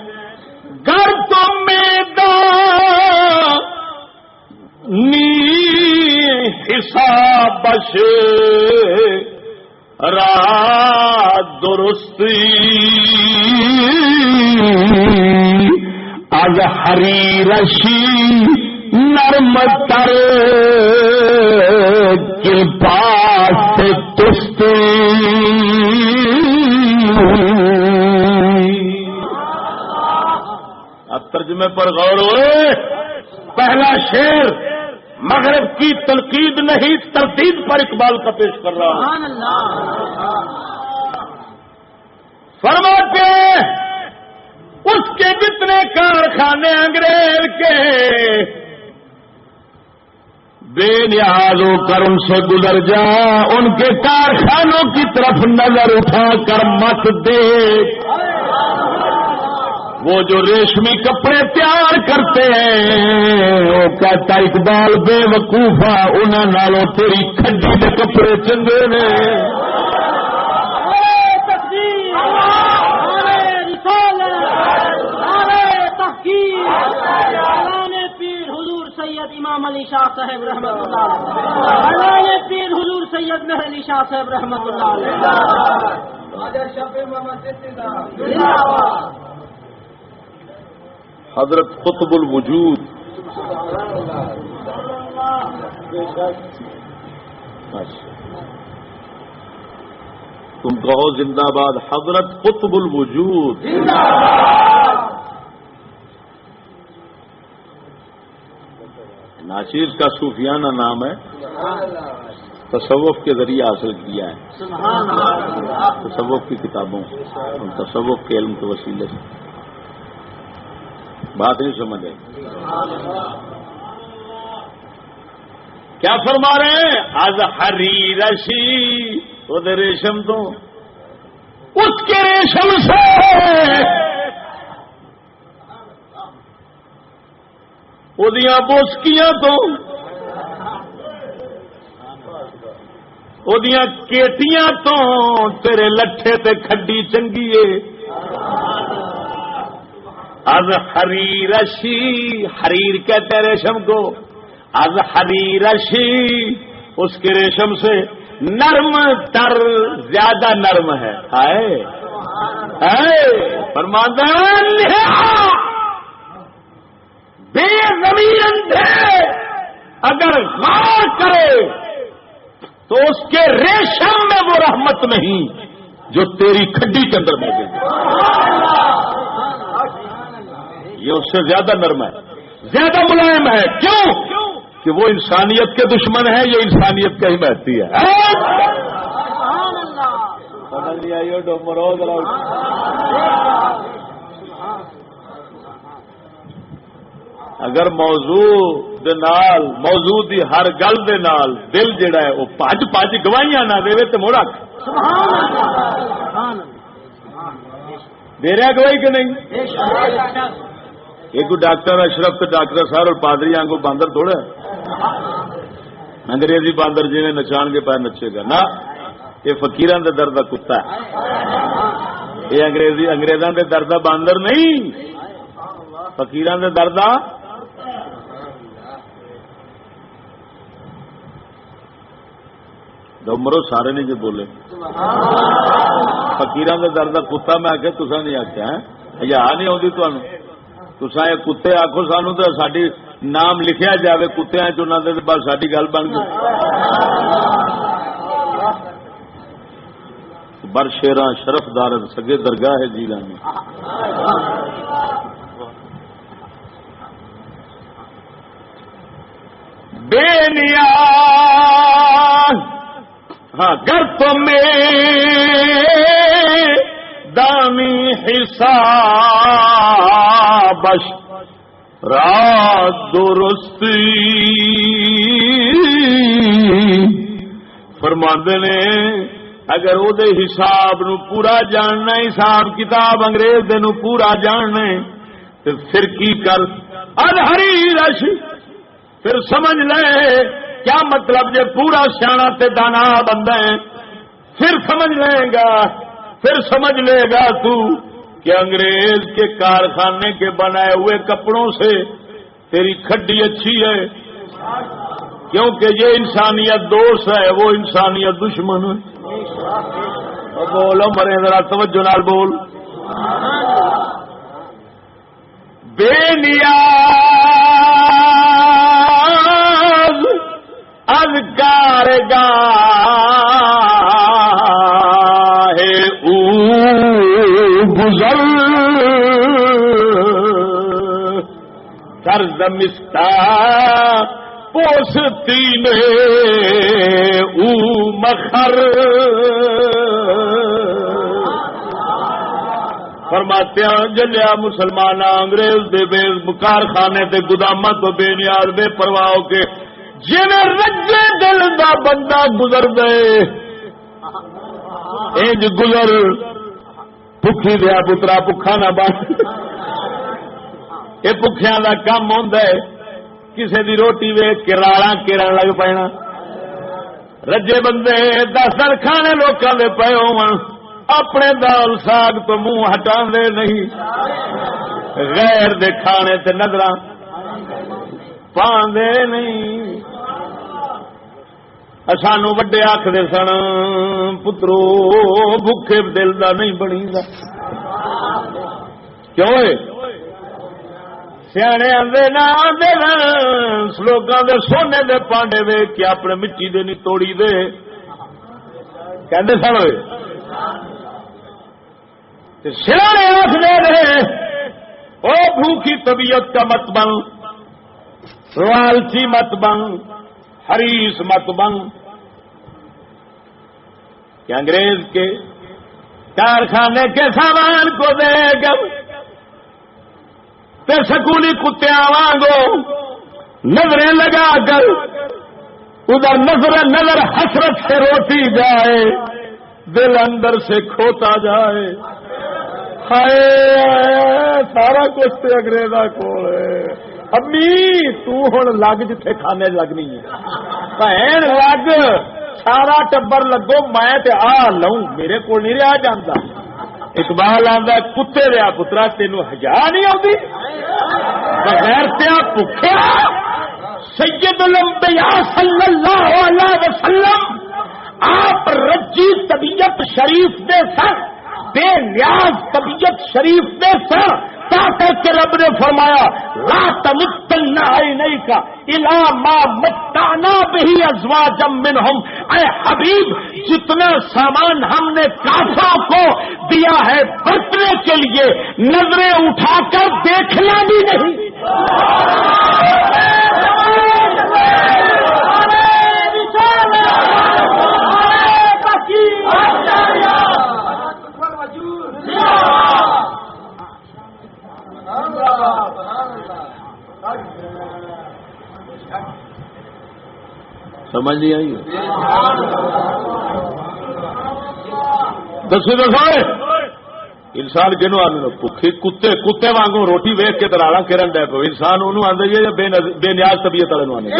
گر تو میدان نی حسابش را درستی از حریرشی نرم تر کلپاس تستی۔ اب ترجمے پر غور ہوئے، پہلا شعر مغرب کی تنقید نہیں تردید پر اقبال کا پیش کر رہا ہوں۔ فرماتے اس کے جتنے کارخانے انگریز کے بے نیاز ہو کر ان سے گزر جا، ان کے کارخانوں کی طرف نظر اٹھا کر مت دیکھ۔ وہ جو ریشمی کپڑے تیار کرتے ہیں، وہ کہتا اقبال بے وقوفا انہاں نالوں تیری کھڈی دے کپڑے چنگے نے۔ امام علی شاہ صاحب رحمۃ اللہ علیہ، پیر حضور سید مہر علی شاہ صاحب رحمۃ اللہ علیہ، حضرت قطب الوجود تم کہو زندہ باد حضرت قطب الوجود۔ ناچیز کا صوفیانہ نام ہے، تصوف کے ذریعے حاصل کیا ہے، تصوف کی کتابوں اور تصوف کے علم کے وسیلے سے۔ بات نہیں سمجھ آئی؟ کیا فرما رہے ہیں؟ از حریرشی وہ ریشم تو اس کے ریشم سے اودیاں بوسکیاں تو اودیاں کیٹیاں تو تیرے لٹھے تے کھڈی چنگیے۔ از حریرشی، حریر کہتے ہیں ریشم کو، از حریرشی اس کے ریشم سے نرم تر، زیادہ نرم ہے۔ فرماتا ہے بے زمین اندھے اگر غور کرے تو اس کے ریشم میں وہ رحمت نہیں جو تیری کھڈی کے اندر موجود ہے۔ یہ اس سے زیادہ نرم ہے، زیادہ ملائم ہے۔ کیوں؟ کہ وہ انسانیت کے دشمن ہے، یہ انسانیت کا ہی محتی ہے۔ اگر موضوع دی ہر گل دے نال دل جڑا ہے وہ پج گواہیاں نہ دے تو موڑا دے رہا گواہی کہ نہیں؟ یہ کوئی ڈاکٹر اشرف تو ڈاکٹر صاحب اور پادری آنگو باندر تھوڑا انگریزی باندر جی نے نچان کے پیر نچے گا نا، یہ فقیران دے درد کا کتا ہے، یہ انگریزاں دے درد کا باندر نہیں، فقیران دے درد مرو سارے نہیں جو بولے فقیران دے درد کا کتا میں آخیا تسا نہیں آخیا یا نہیں آتی تسا یہ کتے آخو سانو تو ساری نام لکھیا جائے کتیا چ بس ساری گل بن گئی۔ بر شیراں شرف دارن سگے درگاہ ہے جیلانی، بے نیاز ہاں گر تو دانی حسابش رات درستی فرماندے نے اگر او دے حساب نو پورا جاننا، حساب کتاب انگریز دے نو پورا جاننا تو پھر کی کر الہری رش پھر سمجھ لے کیا مطلب جے پورا سیاح تے دانا بندہ ہے پھر سمجھ لے گا، پھر سمجھ لے گا تو کہ انگریز کے کارخانے کے بنائے ہوئے کپڑوں سے تیری کھڈی اچھی ہے، کیونکہ یہ انسانیت دوست ہے، وہ انسانیت دشمن ہے۔ بولو مرے ذرا توجہ نال بول۔ بے نیاز از کارگاہ او گزر در زمستان پوستی میں او مخر فرماتے ہیں جلیا مسلمان انگریز دے بے کارخانے تے گوداماں تو بے نیاز بے پرواہ ہو کے جویں رجے دل دا بندہ گزر گئے انج گزر بھکھی دیا پترا بھکھا نہ بن یہ بھکھیاں دا کم ہوندا ہے کسے دی روٹی ویکھ کے راڑاں کیرن لگ پینا رجے بندے 10 کھانے لوکاں دے پئے ہون اپنے دال ساگ تو منہ ہٹاندے نہیں غیر دے کھانے تے نظراں پاندے نہیں سانو وڈے آخر سن پترو بھوکے دل دا نہیں بنی دا کیوں سیانے آدھے نہ آدھے سلوکاں دے سونے دے پانڈے ویکھ کے اپنے مٹی دے نہیں توڑی دے کہندے سن ہوئے سیانے آخر رہے او بھوکی طبیعت کا مت بن لالچی مت بن حریص مت بن کہ انگریز کے کارخانے کے سامان کو دے کر تے سکولی کتیا وانگو نظریں لگا کر ادھر نظر حسرت سے روتی جائے دل اندر سے کھوتا جائے ہائے سارا کچھ تے انگریزاں کول ہے امی تو ہن لگ جتھے کھانے لگنی ہے بہن لگ سارا ٹبر لگو میں تے آ لوں میرے کو نہیں رہا جانتا اقبال آندا کتے دیا پترا تینوں حیا نہیں آتی بغیر تیا بھکھیا سید الانبیاء صلی اللہ علیہ وسلم آپ رجی طبیعت شریف دے سر بے نیاز طبیعت شریف دے سر کہ رب نے فرمایا لا تمتن عینیک الی ما متعنا به ازواجا منهم اے حبیب جتنا سامان ہم نے کافروں کو دیا ہے برتنے کے لیے نظریں اٹھا کر دیکھنا بھی نہیں سمجھ نہیں آئی دسو انسان کنو آدھے کتے وانگو روٹی ویخ کے دراڑا کرن ڈے پو انسان انہوں آدھے جی بے نیاز طبیعت والے آدھے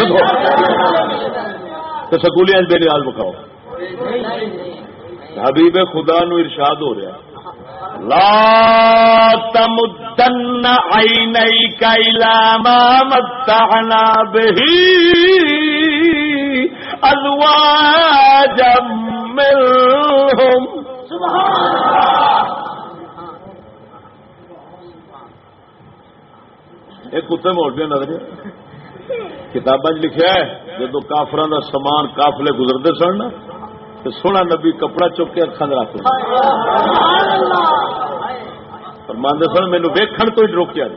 تو سکولی بے نیاز بکھاؤ حبیب خدا نو ارشاد ہو رہا لا تمدن عینیک الی ما متعنا به ازواجا منهم ایک کتے موڑ دیا نظر کتاباں لکھا ہے جدو کافراں دا سامان قافلے گزرتے سن تو سونا نبی کپڑا چک کے اکھاں دے رکھ فرماندے سن مینوں ویکھن تو ہی روکیا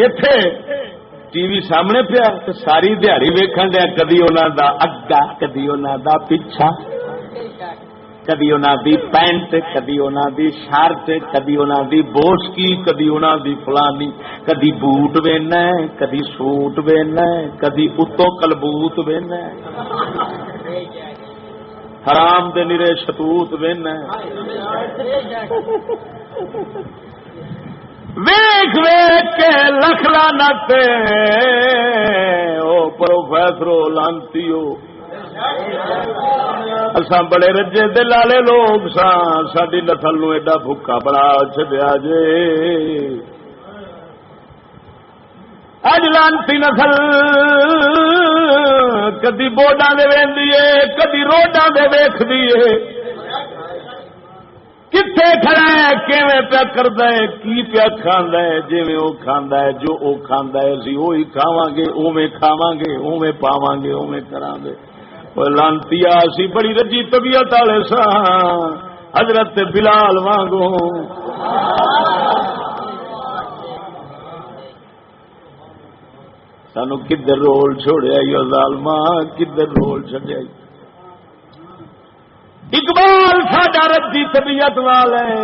ایتھے ٹی وی سامنے پیا تو ساری دیہڑی ویکھن دیا کدی انہاں دا اگا کدی انہاں دا پیچھا کدی انہاں دی پینٹ کدی انہاں دی شرٹ کدی انہاں دی بوسکی کدی انہاں دی فلانی کدی بوٹ وینا ہے کدی سوٹ وینا ہے کدی اتوں کلبوت وینا ہے حرام دے نیرے شتوت وینا ہے ویکھ ویکھ کے لکھ لعنت او پروفیسرو لانتیو اساں بڑے رجے دل والے لوگ ساں ساڈی نسل نو ایڈا بھوکا بنا چھڈیا جے اج لانتی نسل کدی بورڈاں دے ویندی ہے کدی روڈاں دے ویکھدی ہے کتنے کھڑا ہے کیویں پیا کردا ہے کی پیا کھاندا ہے جویں او کھاندا ہے جو او کھاندا ہے اسی وہی کھاواں گے اوویں کھاواں گے اوویں پاواں گے اوویں کراں گے او لانتیا اسی بڑی رجی طبیعت والے ساں حضرت بلال وانگو سانو کدھر رول چھوڑیا ای ظالما کدھر رول چھڈیا اقبال ساڈا رجی طبیعت وال ہے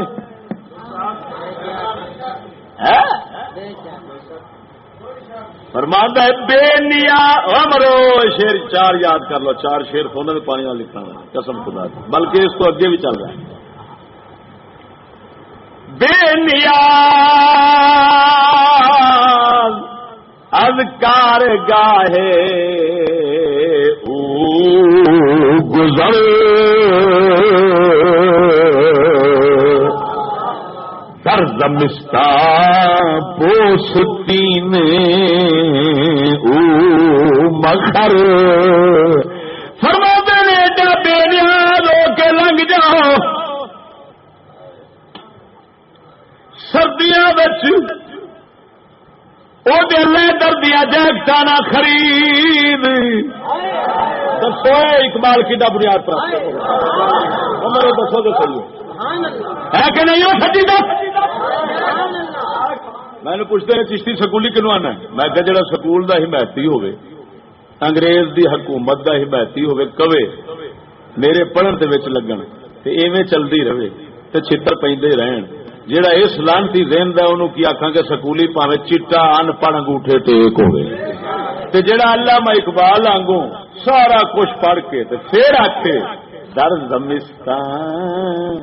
فرماندا ہے بے نیا امرو شیر 4 یاد کر لو 4 شیر سونے کے پانی لکھنا قسم خدا کی بلکہ اس کو اگے بھی چل رہا ہے بے نیا اذکار گاہے گزر در زمستان پوستی نے مکھر فرماتے نے ایڈا بے نیاز ہو کے لنگ جاؤ سردیاں دردیاں جیکٹا نہ خرید دسو اقبال کی بنیاد پر میرے دسو تو صحیح ہے کہ نہیں ہو سچی دس میں نے پوچھتے ہیں چشتی سکولی کنو آنا ہے میں کہ جڑا سکول دا حمایتی ہوئے انگریز دی حکومت دا حمایتی ہوئے کوے میرے پڑھن دے وچ لگن تے ایویں چلدی رہے تے چھتر پیندے رہن جڑا اس لانتی ذہن دا انہوں کی آکھاں کہ سکولی پاویں چٹا ان پڑھ انگوٹھے ٹیک ہوئے تے جڑا علامہ اقبال آنگوں سارا کچھ پڑھ کے تے پھر آکھے در زمستان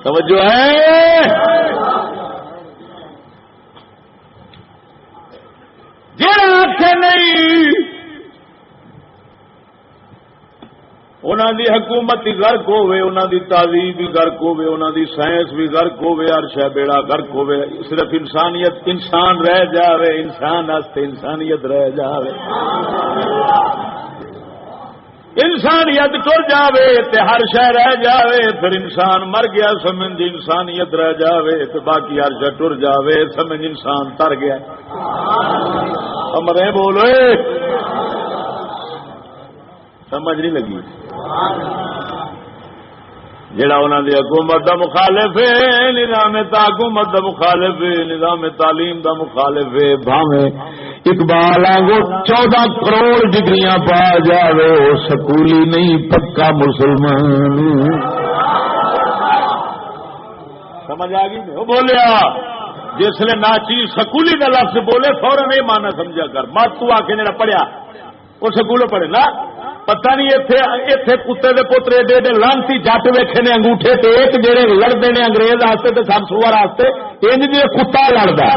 توجہ ہے جڑا آکھے نہیں انہاں دی حکومت بھی غرق ہوئے انہاں دی تہذیب بھی غرق ہوئے انہاں دی سائنس بھی غرق ہوئے ہر شے بیڑا غرق ہوئے صرف انسانیت انسان رہ جاوے انسان واسطے انسانیت رہ جاوے انسانیت ٹر جاوے تے ہر شے رہ جاوے پھر انسان مر گیا سمجھ انسانیت رہ جاوے تے باقی ہر شے ٹر جاوے سمجھ انسان تر گیا امرے بولو سمجھ نہیں لگی جڑا انہوں نے حکومت دا مخالف ہے نظام حکومت دا مخالف ہے نظام تعلیم دا مخالف ہے بھاویں اقبال آنگو 14 کروڑ ڈگریاں پا جاوے سکولی نہیں پکا مسلمان سمجھ آ گئی وہ بولیا جس نے ناچیز سکولی کا لفظ بولے فوراً نہیں مانا سمجھا کر مت تو آ کے جڑا پڑھیا وہ سکولوں پڑھے نا پتہ نہیں اتے کتے دے پوترے ایڈے لانتی جٹ ویکھے نے انگوٹھے تے ایک جڑے لڑتے ہیں انگریز واسطے تے سب سور واسطے انج جی کتا لڑتا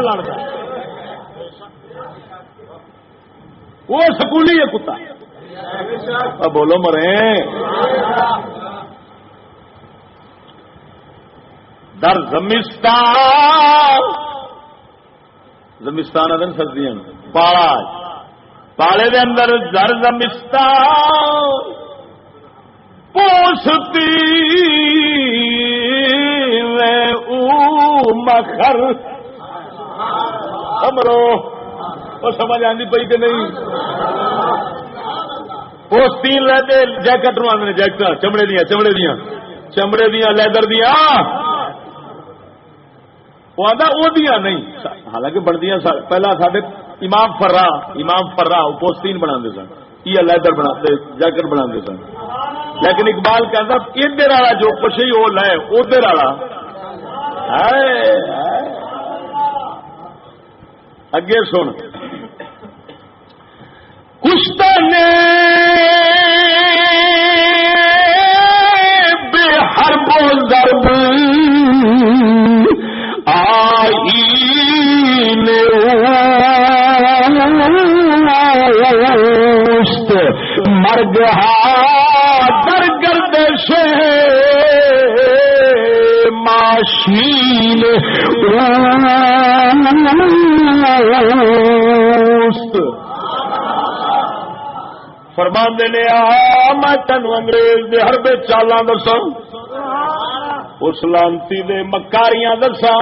وہ سکولی ہے کتا بولو مرے در زمستان زمستان ادن سردیاں پالا پالے دے اندر در زمستان پوستی میں او مخر امرو وہ سمجھ آندی پئی کہ نہیں پوستین لے جیکٹ نو آندے جیکٹ چمڑے دیا لیدر دیا وہ آدھا وہ دیا نہیں حالانکہ بنتی پہلا سارے امام فرا پوستین بنا سن یہ لیدر بنا جیکٹ بنا سن لیکن اقبال کہتا ادھر والا جو کچھ ہی وہ لے ادھر والا اگے سن کچھ بے حرب و ضرب مرگ در گردش ماشین فرماندے نے میں تینوں انگریز دے حربے چالاں دساں اس لانتی دے مکاریاں دساں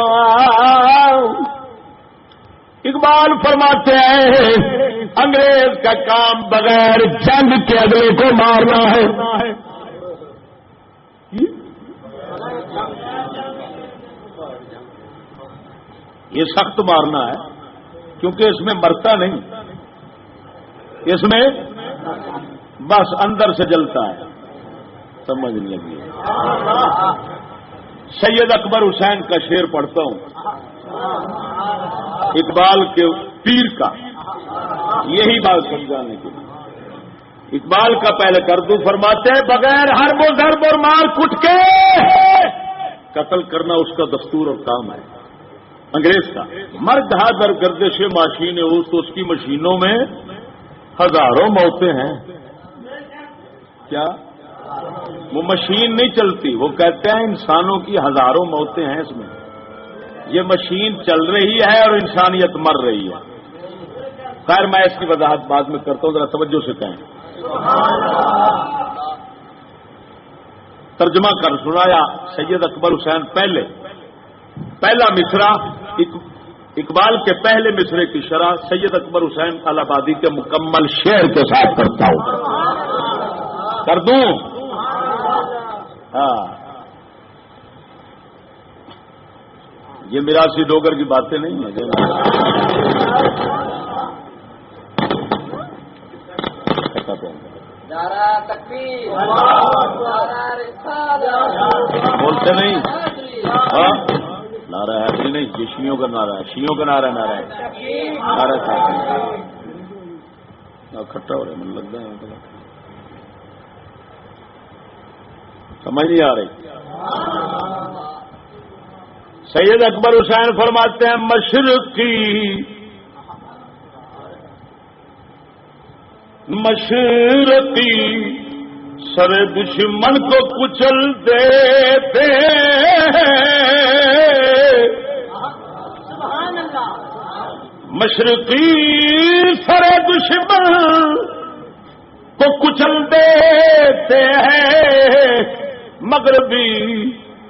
اقبال فرماتے ہیں انگریز کا کام بغیر جنگ کے اگلے کو مارنا ہے یہ سخت مارنا ہے کیونکہ اس میں مرتا نہیں اس میں بس اندر سے جلتا ہے، سمجھ نہیں لگی۔ سید اکبر حسین کا شعر پڑھتا ہوں، اقبال کے پیر کا، یہی بات سمجھانے کے لیے۔ اقبال کا پہلے کردو فرماتے ہیں بغیر حرب و ضرب اور مار کٹ کے قتل کرنا اس کا دستور اور کام ہے انگریز کا۔ مرد ہادر گردش ماشین ہو تو اس کی مشینوں میں ہزاروں موتیں ہیں۔ کیا وہ مشین نہیں چلتی، وہ کہتے ہیں انسانوں کی ہزاروں موتیں ہیں اس میں، یہ مشین چل رہی ہے اور انسانیت مر رہی ہے۔ خیر میں اس کی وضاحت بعد میں کرتا ہوں، ذرا توجہ سے کہیں۔ ترجمہ کر سنایا سید اکبر حسین پہلا مصرع اقبال کے پہلے مصرے کی شرح سید اکبر حسین الہ آبادی کے مکمل شعر کے ساتھ کرتا ہوں، کر دوں؟ ہاں، یہ میراثی ڈوگر کی باتیں نہیں ہیں۔ بولتے نہیں؟ ہاں، نعرہ ہے نہیں، یہ شیعوں کا نعرہ ہے، شیعوں کا نعرہ ہے، نعرہ کھٹا ہو رہا ہے، من لگتا ہے سمجھ نہیں آ رہی۔ سید اکبر حسین فرماتے ہیں مشرقی سر دشمن کو کچل دیتے مشرقی سر دشمن کو کچل دیتے ہیں، مغربی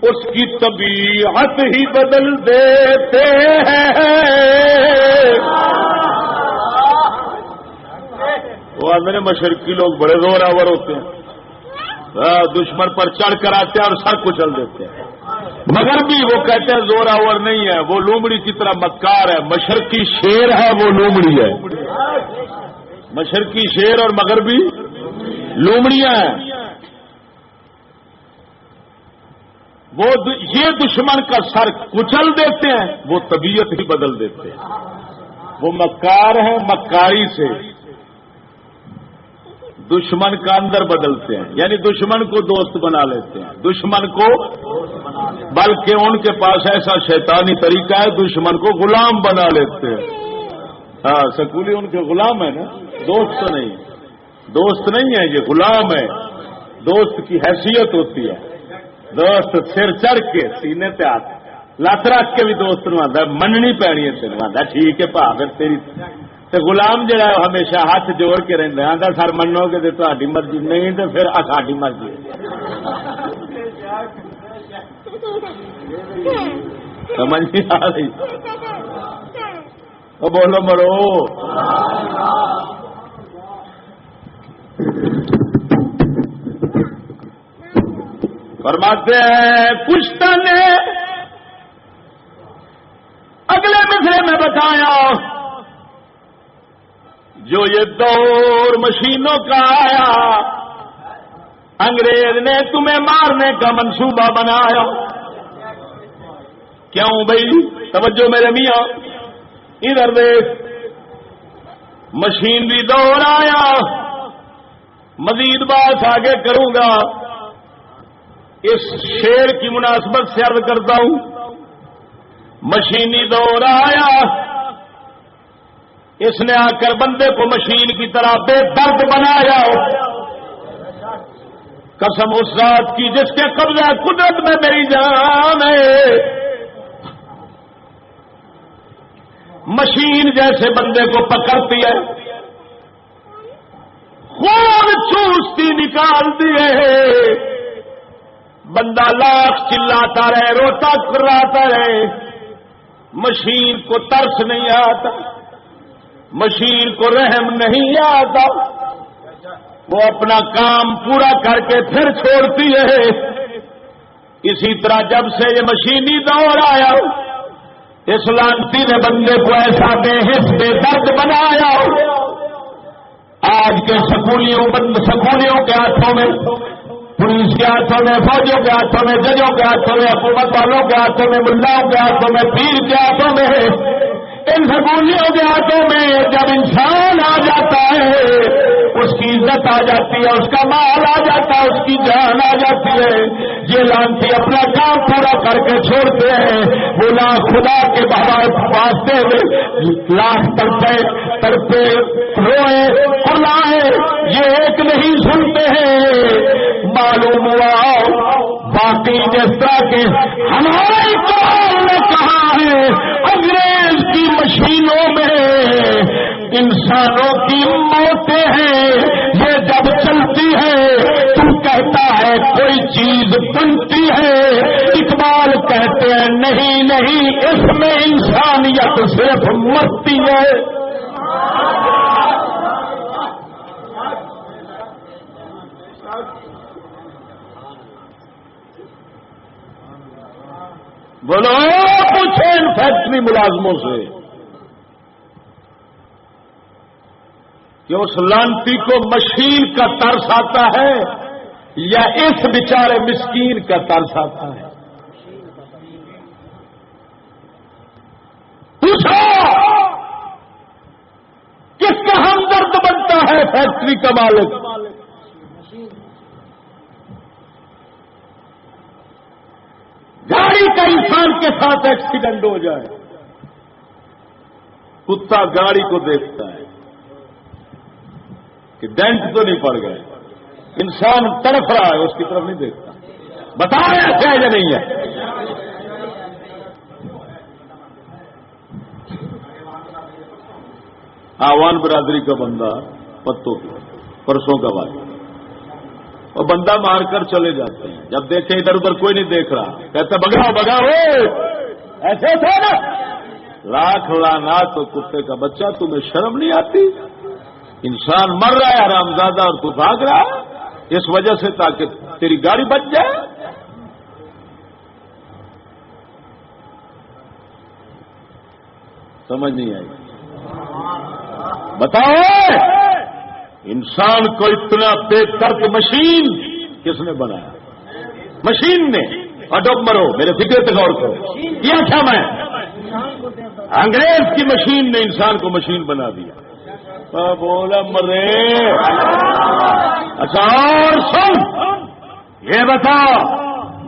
اس کی طبیعت ہی بدل دیتے ہیں۔ وہ میرے مشرقی لوگ بڑے زور آور ہوتے ہیں، دشمن پر چڑھ کر آتے ہیں اور سر کچل دیتے ہیں۔ مغربی وہ کہتے ہیں زور آور نہیں ہے، وہ لومڑی کی طرح مکار ہے، مشرقی شیر ہے وہ لومڑی ہے۔ مشرقی شیر اور مغربی لومڑیاں ہیں۔ وہ یہ دشمن کا سر کچل دیتے ہیں، وہ طبیعت ہی بدل دیتے ہیں۔ وہ مکار ہیں، مکاری سے دشمن کا اندر بدلتے ہیں، یعنی دشمن کو دوست بنا لیتے ہیں، دشمن کو، بلکہ ان کے پاس ایسا شیطانی طریقہ ہے دشمن کو غلام بنا لیتے ہیں۔ ہاں، سکولی ان کے غلام ہے نا، دوست نہیں، دوست نہیں ہے، یہ غلام ہے۔ دوست کی حیثیت ہوتی ہے، دوست سر چڑھ کے سینے تے ہاتھ لت رکھ کے بھی دوست نو آتا مننی پینی ہے، تین آتا ٹھیک ہے پا پھر تیری تے غلام جڑا ہے ہمیشہ ہاتھ جوڑ کے رہتا ہے، آتا سر منو گے تو تہاڈی مرضی، نہیں تو پھر ساڈی مرضی۔ سمجھ نہیں آ رہی؟ وہ بولو مرو۔ فرماتے ہیں کشتہ نے اگلے مصرے میں بتایا جو یہ دور مشینوں کا آیا، انگریز نے تمہیں مارنے کا منصوبہ بنایا۔ کیوں بھائی؟ توجہ میرے میاں، ادھر دیکھ، مشینری دور آیا۔ مزید بات آگے کروں گا، اس شعر کی مناسبت سے عرض کرتا ہوں۔ مشینی دور آیا، اس نے آ کر بندے کو مشین کی طرح بے درد بنایا۔ قسم اس ذات کی جس کے قبضہ قدرت میں میری جان ہے، مشین جیسے بندے کو پکڑتی ہے، خون چوستی نکالتی ہے، بندہ لاکھ چلاتا رہے، روتا کراتا رہے، مشین کو ترس نہیں آتا، مشین کو رحم نہیں آتا، وہ اپنا کام پورا کر کے پھر چھوڑتی ہے۔ اسی طرح جب سے یہ مشینی دور آیا، اس لانتی نے بندے کو ایسا بے حس بے درد بنایا، آج کے سکولیوں کے ہاتھوں میں، پولیس کے ہاتھوں میں، فوجوں کے ہاتھوں میں، ججوں کے ہاتھوں میں، حکومت والوں کے ہاتھوں میں، ملاؤں کے ہاتھوں میں، پیر کے ہاتھوں میں، ان سکولیوں کے ہاتھوں میں جب انسان آ جاتا ہے اس کی عزت آ جاتی ہے، اس کا مال آ جاتا ہے، اس کی جان آ جاتی ہے۔ یہ لانتی اپنا کام پورا کر کے چھوڑتے ہیں، وہ لاکھ خدا کے واسطے میں لاکھ تڑپے روئے کھلائے، یہ ایک نہیں سنتے ہیں۔ معلوم ہوا باقی جس طرح کے ہمارے اقبال نے کہا ہے انگریز کی مشینوں میں انسانوں کی موتیں ہیں، یہ جب چلتی ہے تو کہتا ہے کوئی چیز بنتی ہے، اقبال کہتے ہیں نہیں نہیں، اس میں انسانیت صرف مرتی ہے۔ بولو پوچھیں ان فیکٹری ملازموں سے کہ اس لانتی کو مشین کا ترس آتا ہے یا اس بیچارے مسکین کا ترس آتا ہے؟ پوچھو کس کا ہمدرد بنتا ہے فیکٹری کا مالک؟ گاڑی کا انسان کے ساتھ ایکسیڈنٹ ہو جائے، کتا گاڑی کو دیکھتا ہے کہ ڈینٹ تو نہیں پڑ گئے، انسان تڑپ رہا ہے اس کی طرف نہیں دیکھتا۔ بتاؤ ایسا ہے یا نہیں ہے؟ آوان برادری کا بندہ پتوں کی پرسوں کا بات، اور بندہ مار کر چلے جاتے ہیں، جب دیکھیں ادھر ادھر کوئی نہیں دیکھ رہا کہتا بگاؤ بگاؤ، ایسے تھے نا، لاکھ لعنات تو کتے کا بچہ، تمہیں شرم نہیں آتی؟ انسان مر رہا ہے حرامزادہ اور تو بھاگ رہا ہے اس وجہ سے تاکہ تیری گاڑی بچ جائے۔ سمجھ نہیں آئی؟ بتاؤ انسان کو اتنا بے درد مشین کس نے بنایا؟ مشین نے۔ اور ڈب مرو، میرے فکر پہ غور کرو، کیا تھا میں؟ انگریز کی مشین نے انسان کو مشین بنا دیا۔ بولا مرے، اچھا اور سن، یہ بتا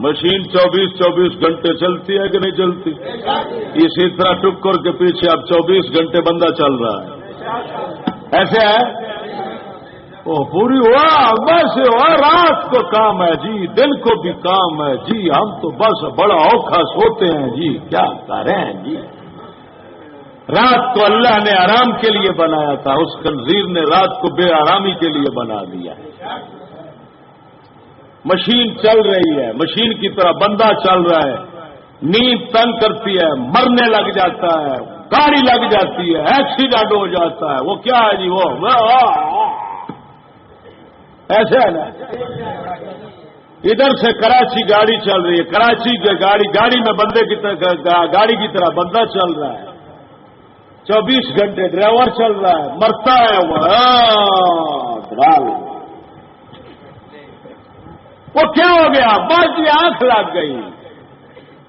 مشین 24 گھنٹے چلتی ہے کہ نہیں چلتی؟ اسی طرح ٹکر کے پیچھے اب 24 گھنٹے بندہ چل رہا ہے، ایسے ہے؟ پوری ہوا بس ہوا، رات کو کام ہے جی، دن کو بھی کام ہے جی، ہم تو بس بڑا اوکھا سوتے ہیں جی، کیا کریں جی۔ رات کو اللہ نے آرام کے لیے بنایا تھا، اس خنزیر نے رات کو بے آرامی کے لیے بنا دیا۔ مشین چل رہی ہے، مشین کی طرح بندہ چل رہا ہے، نیند تنگ کرتی ہے، مرنے لگ جاتا ہے، گاڑی لگ جاتی ہے، ایکسیڈنٹ ہو جاتا ہے، وہ کیا ہے جی، وہ ایسے ہے نا۔ ادھر سے کراچی گاڑی چل رہی ہے، کراچی کی گاڑی میں بندے کی طرح، گاڑی کی طرح بندہ چل رہا ہے، 24 گھنٹے ڈرائیور چل رہا ہے، مرتا ہے وہ کیا ہو گیا؟ بس یہ آنکھ لگ گئی۔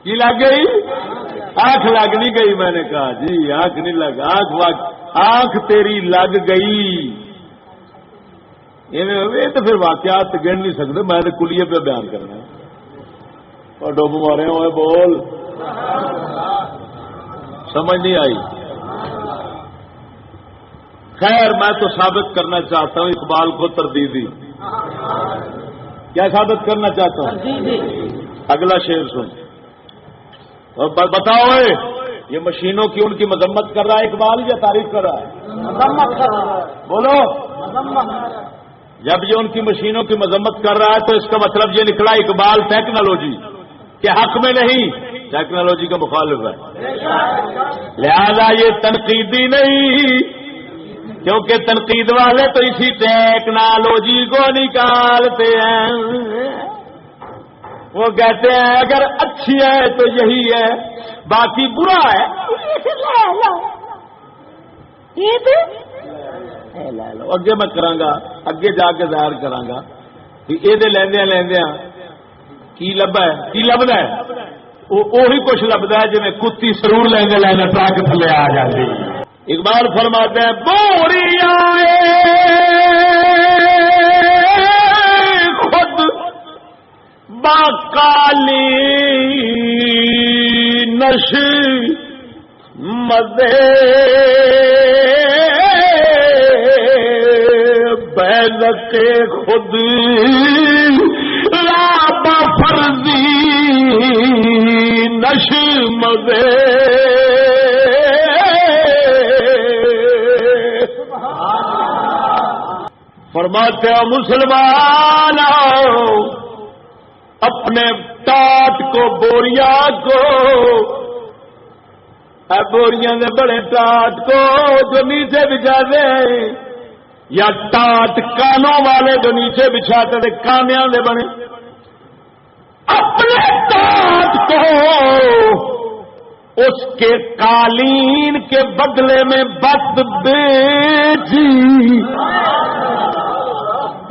کی لگ گئی؟ آنکھ لگ نہیں گئی، میں نے کہا جی آنکھ نہیں لگ، آنکھ تیری لگ گئی۔ یہ تو پھر واقعات گن نہیں سکتے، میں نے کلیے پہ بیان کرنا ہے۔ اور ڈوب مارے ہوئے بول، سمجھ نہیں آئی؟ خیر میں تو ثابت کرنا چاہتا ہوں اقبال کو تردیدی۔ کیا ثابت کرنا چاہتا ہوں؟ اگلا شعر سن اور بتاؤ یہ مشینوں کی ان کی مذمت کر رہا ہے اقبال یا تعریف کر رہا ہے؟ مذمت کر رہا ہے۔ بولو۔ مذمت۔ جب یہ ان کی مشینوں کی مذمت کر رہا ہے تو اس کا مطلب یہ نکلا اقبال ٹیکنالوجی کے حق میں نہیں، ٹیکنالوجی کا مخالف ہے، لہذا یہ تنقیدی نہیں، کیونکہ تنقید والے تو اسی ٹیکنالوجی کو نکالتے ہیں۔ وہ کہتے ہیں اگر اچھی ہے تو یہی ہے، باقی برا ہے لے لو اگے میں کراگا اگے جا کے ظاہر کراگا کہ یہ لیندیا لیندیا کی لبا ہے کی لبدا ہے وہی کچھ لبدا ہے جی کتی سرور لیندے لیندے ٹرک تھلے آ جاتی. اقبال فرماتے ہیں بوریا خود باقالی نش مدے بیلک خود لابا فرضی نش مدے. فرماتے ہیں مسلمان اپنے ٹاٹ کو بوریا کو بوریاں دے بڑے ٹاٹ کو جو نیچے بچھا دے یا ٹاٹ کانوں والے جو نیچے بچھاتے تھے کانیاں دے بنے اپنے ٹاٹ کو اس کے قالین کے بدلے میں بت بیچی.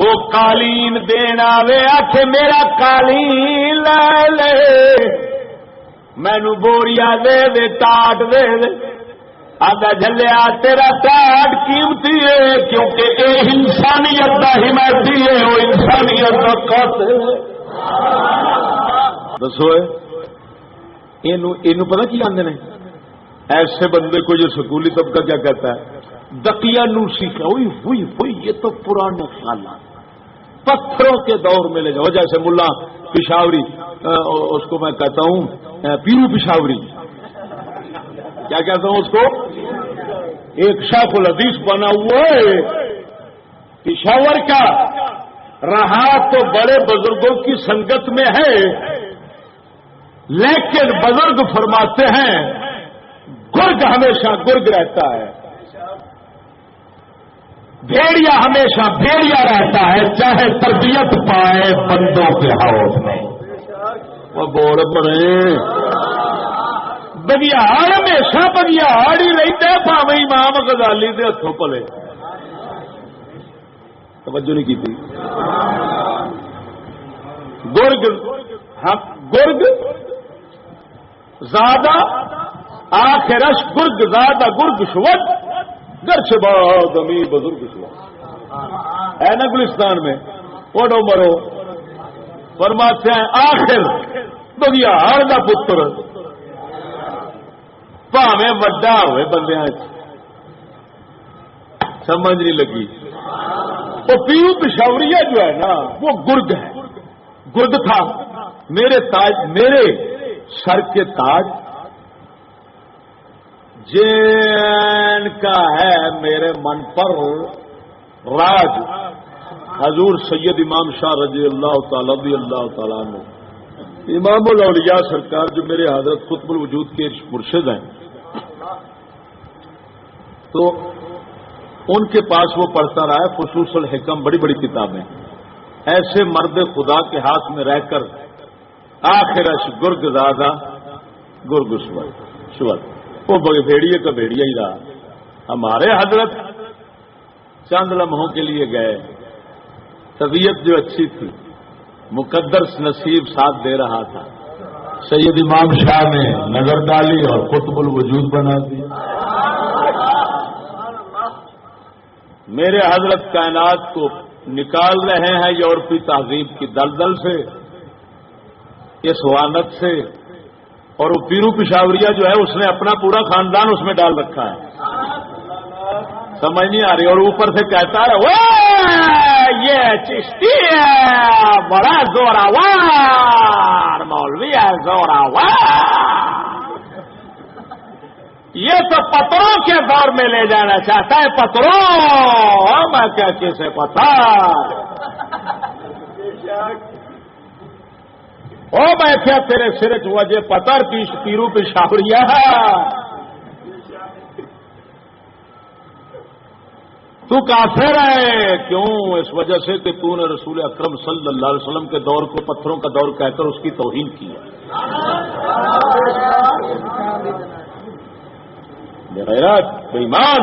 وہ قالین دینا وے آخ میرا قالین لے لے مینو بوریا دے دے ٹاٹ دے دے آگا جلیا تیرا ٹاٹ قیمتی ہے کیونکہ اے انسانیت کا حمایتی ہے وہ انسانیت کا قاتل ہے. دسو یہ پتا کی آدھے نے ایسے بندے کو جو سکولی طبقہ کیا کہتا ہے دقیانوسی کا ہوئی یہ تو پرانے خیالات پتھروں کے دور میں لے جاؤ. جیسے ملا پشاوری اس کو میں کہتا ہوں پیرو پشاوری کیا کہتا ہوں اس کو ایک شیخ الحدیث بنا ہوا ہے پشاور کا رہا تو بڑے بزرگوں کی سنگت میں ہے لیکن بزرگ فرماتے ہیں گرگ ہمیشہ گرگ رہتا ہے بھیڑیا ہمیشہ بھیڑیا رہتا ہے چاہے تربیت پائے بندوں کے ہاتھ میں. وہ بول پڑے بگیاڑ ہمیشہ بگیاڑ ہی رہتا ہے پاوے امام غزالی کے ہاتھوں پلے. توجہ نہیں کی تھی. گرگ زیادہ آخرش گرگ زیادہ گرگ شوت گرچ بہت امیر بزرگ شوت ہے نا گلستان میں پڑھو مرو فرماتے ہیں آخر بگیاڑ کا پتر پاویں وڈا ہوئے بندیاں سمجھ نہیں لگی. وہ پیو پشاوریا جو ہے نا وہ گرگ ہے گرگ تھا میرے تاج میرے سر کے تاج جن کا ہے میرے من پر راج حضور سید امام شاہ رضی اللہ تعالیٰ عنہ امام الاولیاء سرکار جو میرے حضرت قطب الوجود کے مرشد ہیں تو ان کے پاس وہ پڑھتا رہا ہے خصوص الحکم بڑی بڑی کتابیں. ایسے مرد خدا کے ہاتھ میں رہ کر آخرش گرگ زادہ گرگ شوت وہ بھیڑیے کا بھیڑیا ہی رہا. ہمارے حضرت چند لمحوں کے لیے گئے طبیعت جو اچھی تھی مقدر نصیب ساتھ دے رہا تھا سید امام شاہ نے نظر ڈالی اور قطب الوجود بنا دی. میرے حضرت کائنات کو نکال رہے ہیں یورپی تہذیب کی دلدل سے اس وانت سے اور وہ پیرو پشاوریا جو ہے اس نے اپنا پورا خاندان اس میں ڈال رکھا ہے. سمجھ نہیں آ رہی اور اوپر سے کہتا ہے یہ چشتی ہے بڑا زوراوار مولوی ہے زوراوار یہ تو پتروں کے دور میں لے جانا چاہتا ہے پتروں میں کیا کسے پتھر او میں کیا تیرے سر وجہ پتھر پیرو پشاوریا تو کافر ہے کیوں اس وجہ سے کہ تو نے رسول اکرم صلی اللہ علیہ وسلم کے دور کو پتھروں کا دور کہہ کر اس کی توہین کی ہے. بے غیرت بے ایمان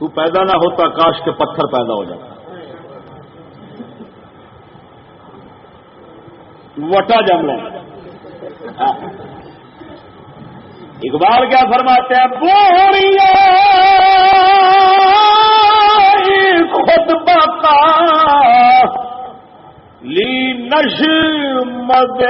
تو پیدا نہ ہوتا کاش کے پتھر پیدا ہو جاتا. وٹا جملہ. اقبال کیا فرماتے ہیں؟ بوریاں خود بقا لی نشمد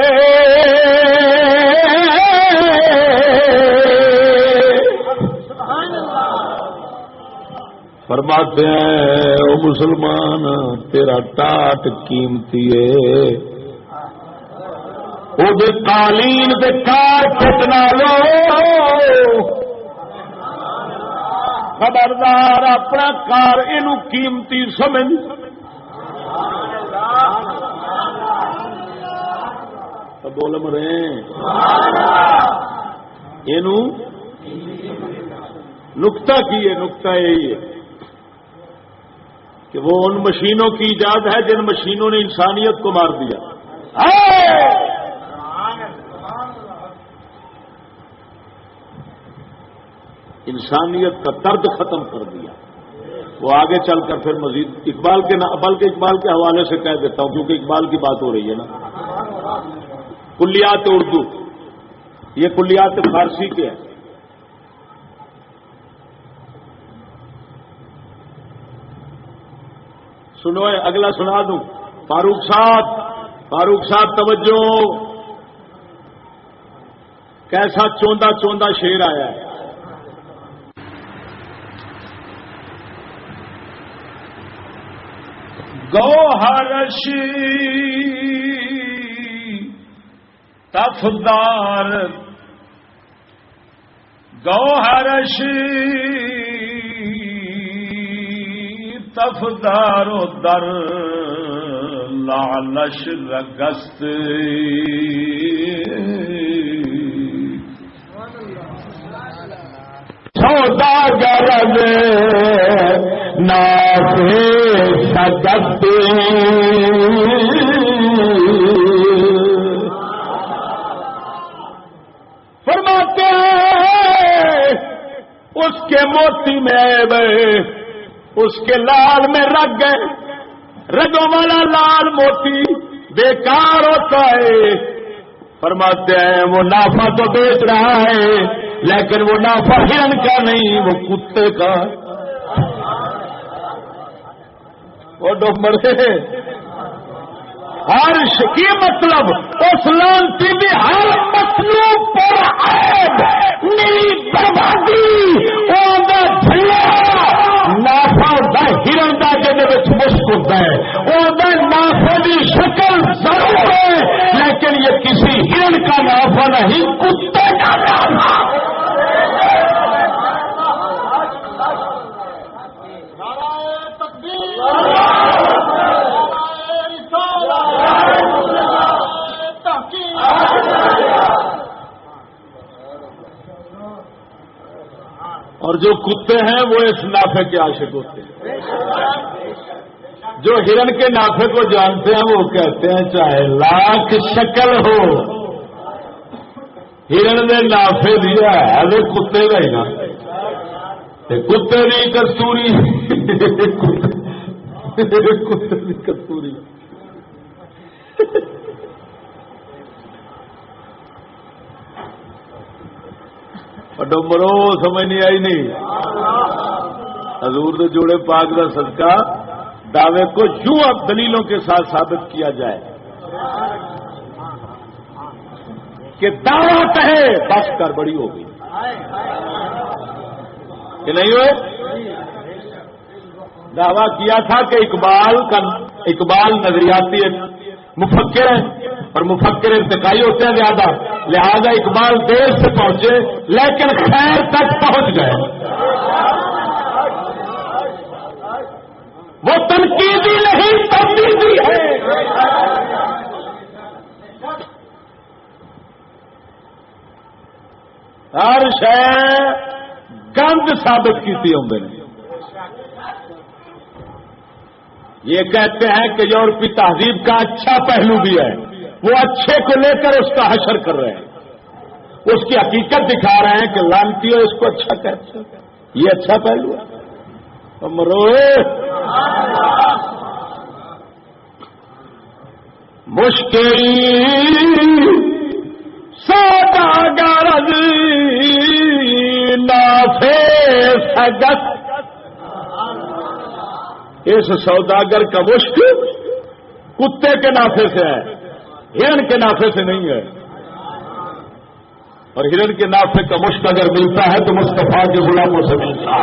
فرماتے ہیں او مسلمان تیرا ٹاٹ قیمتی ہے، وہ دے قالین دے کارپٹ نہ لو، خبردار اپنا کار اینو قیمتی سمجھ. بول مرے اینو نقطہ کی ہے، نقطہ یہی ہے کہ وہ ان مشینوں کی ایجاد ہے جن مشینوں نے انسانیت کو مار دیا. انسانیت کا درد ختم کر دیا. وہ آگے چل کر پھر مزید اقبال کے بلکہ اقبال کے حوالے سے کہہ دیتا ہوں کیونکہ اقبال کی بات ہو رہی ہے نا. کلیات اردو، یہ کلیات فارسی کے ہیں. سنو اگلا سنا دوں. فاروق صاحب توجہ، کیسا چوندا چوندا شعر آیا ہے. گوہرش تفدار گوہرش تفدار و در لالش رگست سوداگر نافع سگست فرماتے ہیں اس کے موتی میں عیب ہے، اس کے لال میں رگ گئے. رگوں والا لال موتی بیکار ہوتا ہے. فرماتے ہیں وہ نافع تو بیچ رہا ہے لیکن وہ نافع ہرن کا نہیں، وہ کتے کا. وہ ڈومر ہر کی مطلب اس لانتی بھی ہر مطلوب پر عیب میری بربادی نافع ہرن کا جب مشک ہوتا ہے وہ نافع کی شکل ضرور ہے لیکن یہ کسی ہرن کا نافع نہیں، کتے کا نافع. اور جو کتے ہیں وہ اس نافے کے عاشق ہوتے ہیں. جو ہرن کے نافے کو جانتے ہیں وہ کہتے ہیں چاہے لاکھ شکل ہو ہرن نے نافے دیا ہے وہ کتے کا ہی نا. کتے نہیں کستوری کتے نہیں کستوری. ڈمرو سمجھ نہیں آئی نہیں. حضور کے جوڑے پاک کا صدقہ دعوے کو یوں اب دلیلوں کے ساتھ ثابت کیا جائے کہ دعویٰ کہے بس کر بڑی ہوگی کہ نہیں ہوئے. دعویٰ کیا تھا کہ اقبال نظریاتی مفکر ہے اور مفکر ارتقائی ہوتے ہیں زیادہ، لہذا اقبال دیر سے پہنچے لیکن خیر تک پہنچ گئے. وہ تنقیدی نہیں تنقیدی ہے. ہر شے گند ثابت کی تھی ہم نے. یہ کہتے ہیں کہ یورپی تہذیب کا اچھا پہلو بھی ہے، وہ اچھے کو لے کر اس کا حشر کر رہے ہیں، اس کی حقیقت دکھا رہے ہیں کہ لانتی ہو اس کو اچھا کہتے ہیں، یہ اچھا پہلو ہے. روئے مشکل سوداگر نافع سگت، اس سوداگر کا مشک کتے کے نافع سے ہے، ہرن کے نافع سے نہیں ہے، اور ہرن کے نافع کا مشک اگر ملتا ہے تو مصطفیٰ کے غلاموں سے ملتا ہے۔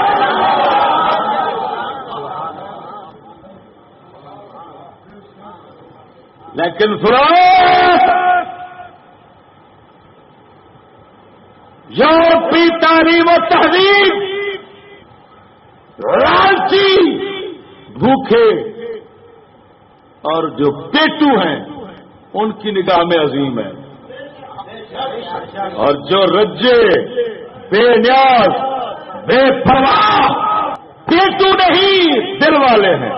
لیکن یورپی تعلیم و تہذیب لالچی بھوکے اور جو پیٹو ہیں ان کی نگاہ میں عظیم ہے، اور جو رجے بے نیاز بے پرواہ پیٹو نہیں دل والے ہیں،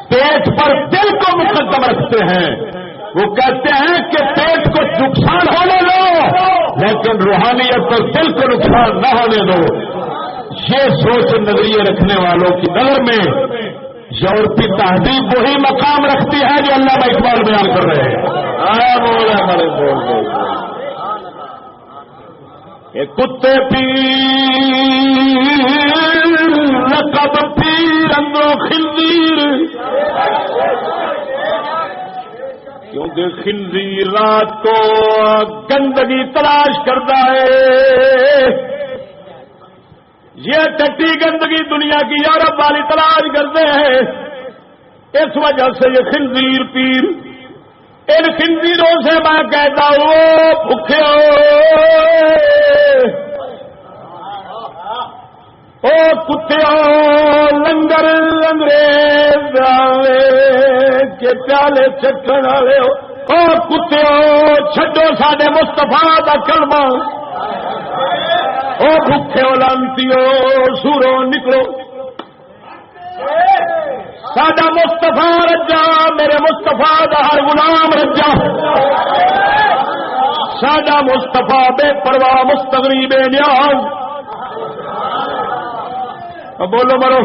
پیٹ پر دل کو مقدم رکھتے ہیں، وہ کہتے ہیں کہ پیٹ کو نقصان ہونے دو لیکن روحانیت اور دل کو نقصان نہ ہونے دو۔ یہ سوچ نظریے رکھنے والوں کی نظر میں یورپی تہذیب وہی مقام رکھتی ہے جو علامہ اقبال بیان کر رہے ہیں۔ بول ہمارے بول یہ کتے پیر لقب پیر اندرو خنزیر، کیونکہ خنزیر رات کو گندگی تلاش کرتا ہے، یہ ٹٹی گندگی دنیا کی یورپ والی تلاش کرتے ہیں، اس وجہ سے یہ خنزیر پیر، ان خنزیروں سے میں کہتا ہوں بھوکے او کتےو لنگر انگریز کے پیالے چکن والے او کتےو چھڈو ساڈے مصطفیٰ دا کلمہ، او بھوکے لانتیو سورو نکلو، ساڈا مصطفیٰ رجا، میرے مصطفیٰ دا ہر غلام رجا، ساڈا مصطفیٰ بے پرواہ مستغنی بے نیاز، بولو مرو،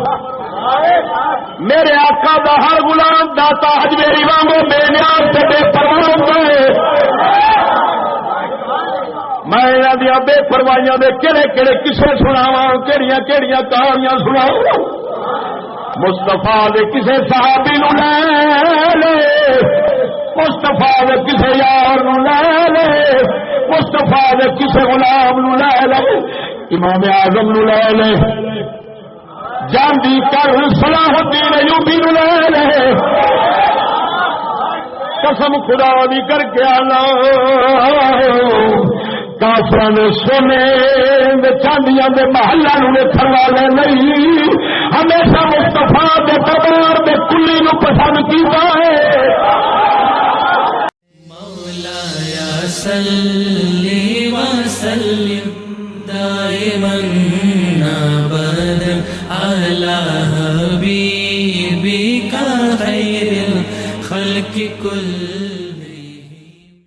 میرے آقا دا ہر غلام داتا حج میری وانگو بے نیاز سے بے پرواہ ہوتا ہے۔ میں یہاں دیا بے پروائیاں دے کہڑے کہڑے کسے سناواں، کہڑیاں کہڑیاں کہانیاں سناواں، مصطفیٰ دے کسے صحابی نو لے لے، مصطفیٰ دے کسے یار نو لے لے، مصطفیٰ دے کسے غلام نو لے لے، امام اعظم نو لے لے، جاندی کر صلاح الدین ایوبی نو لے لے، قسم خدا دی کر کے آنا کافران سونے چاندیاں دے محلہ نو ویکھن والے نہیں، ہمیشہ مصطفیٰ دے دربار دے کلی نو پسند کیتا ہے۔ مولایا صلی وسلم دائما ابدا علی حبیبک خیر الخلق کل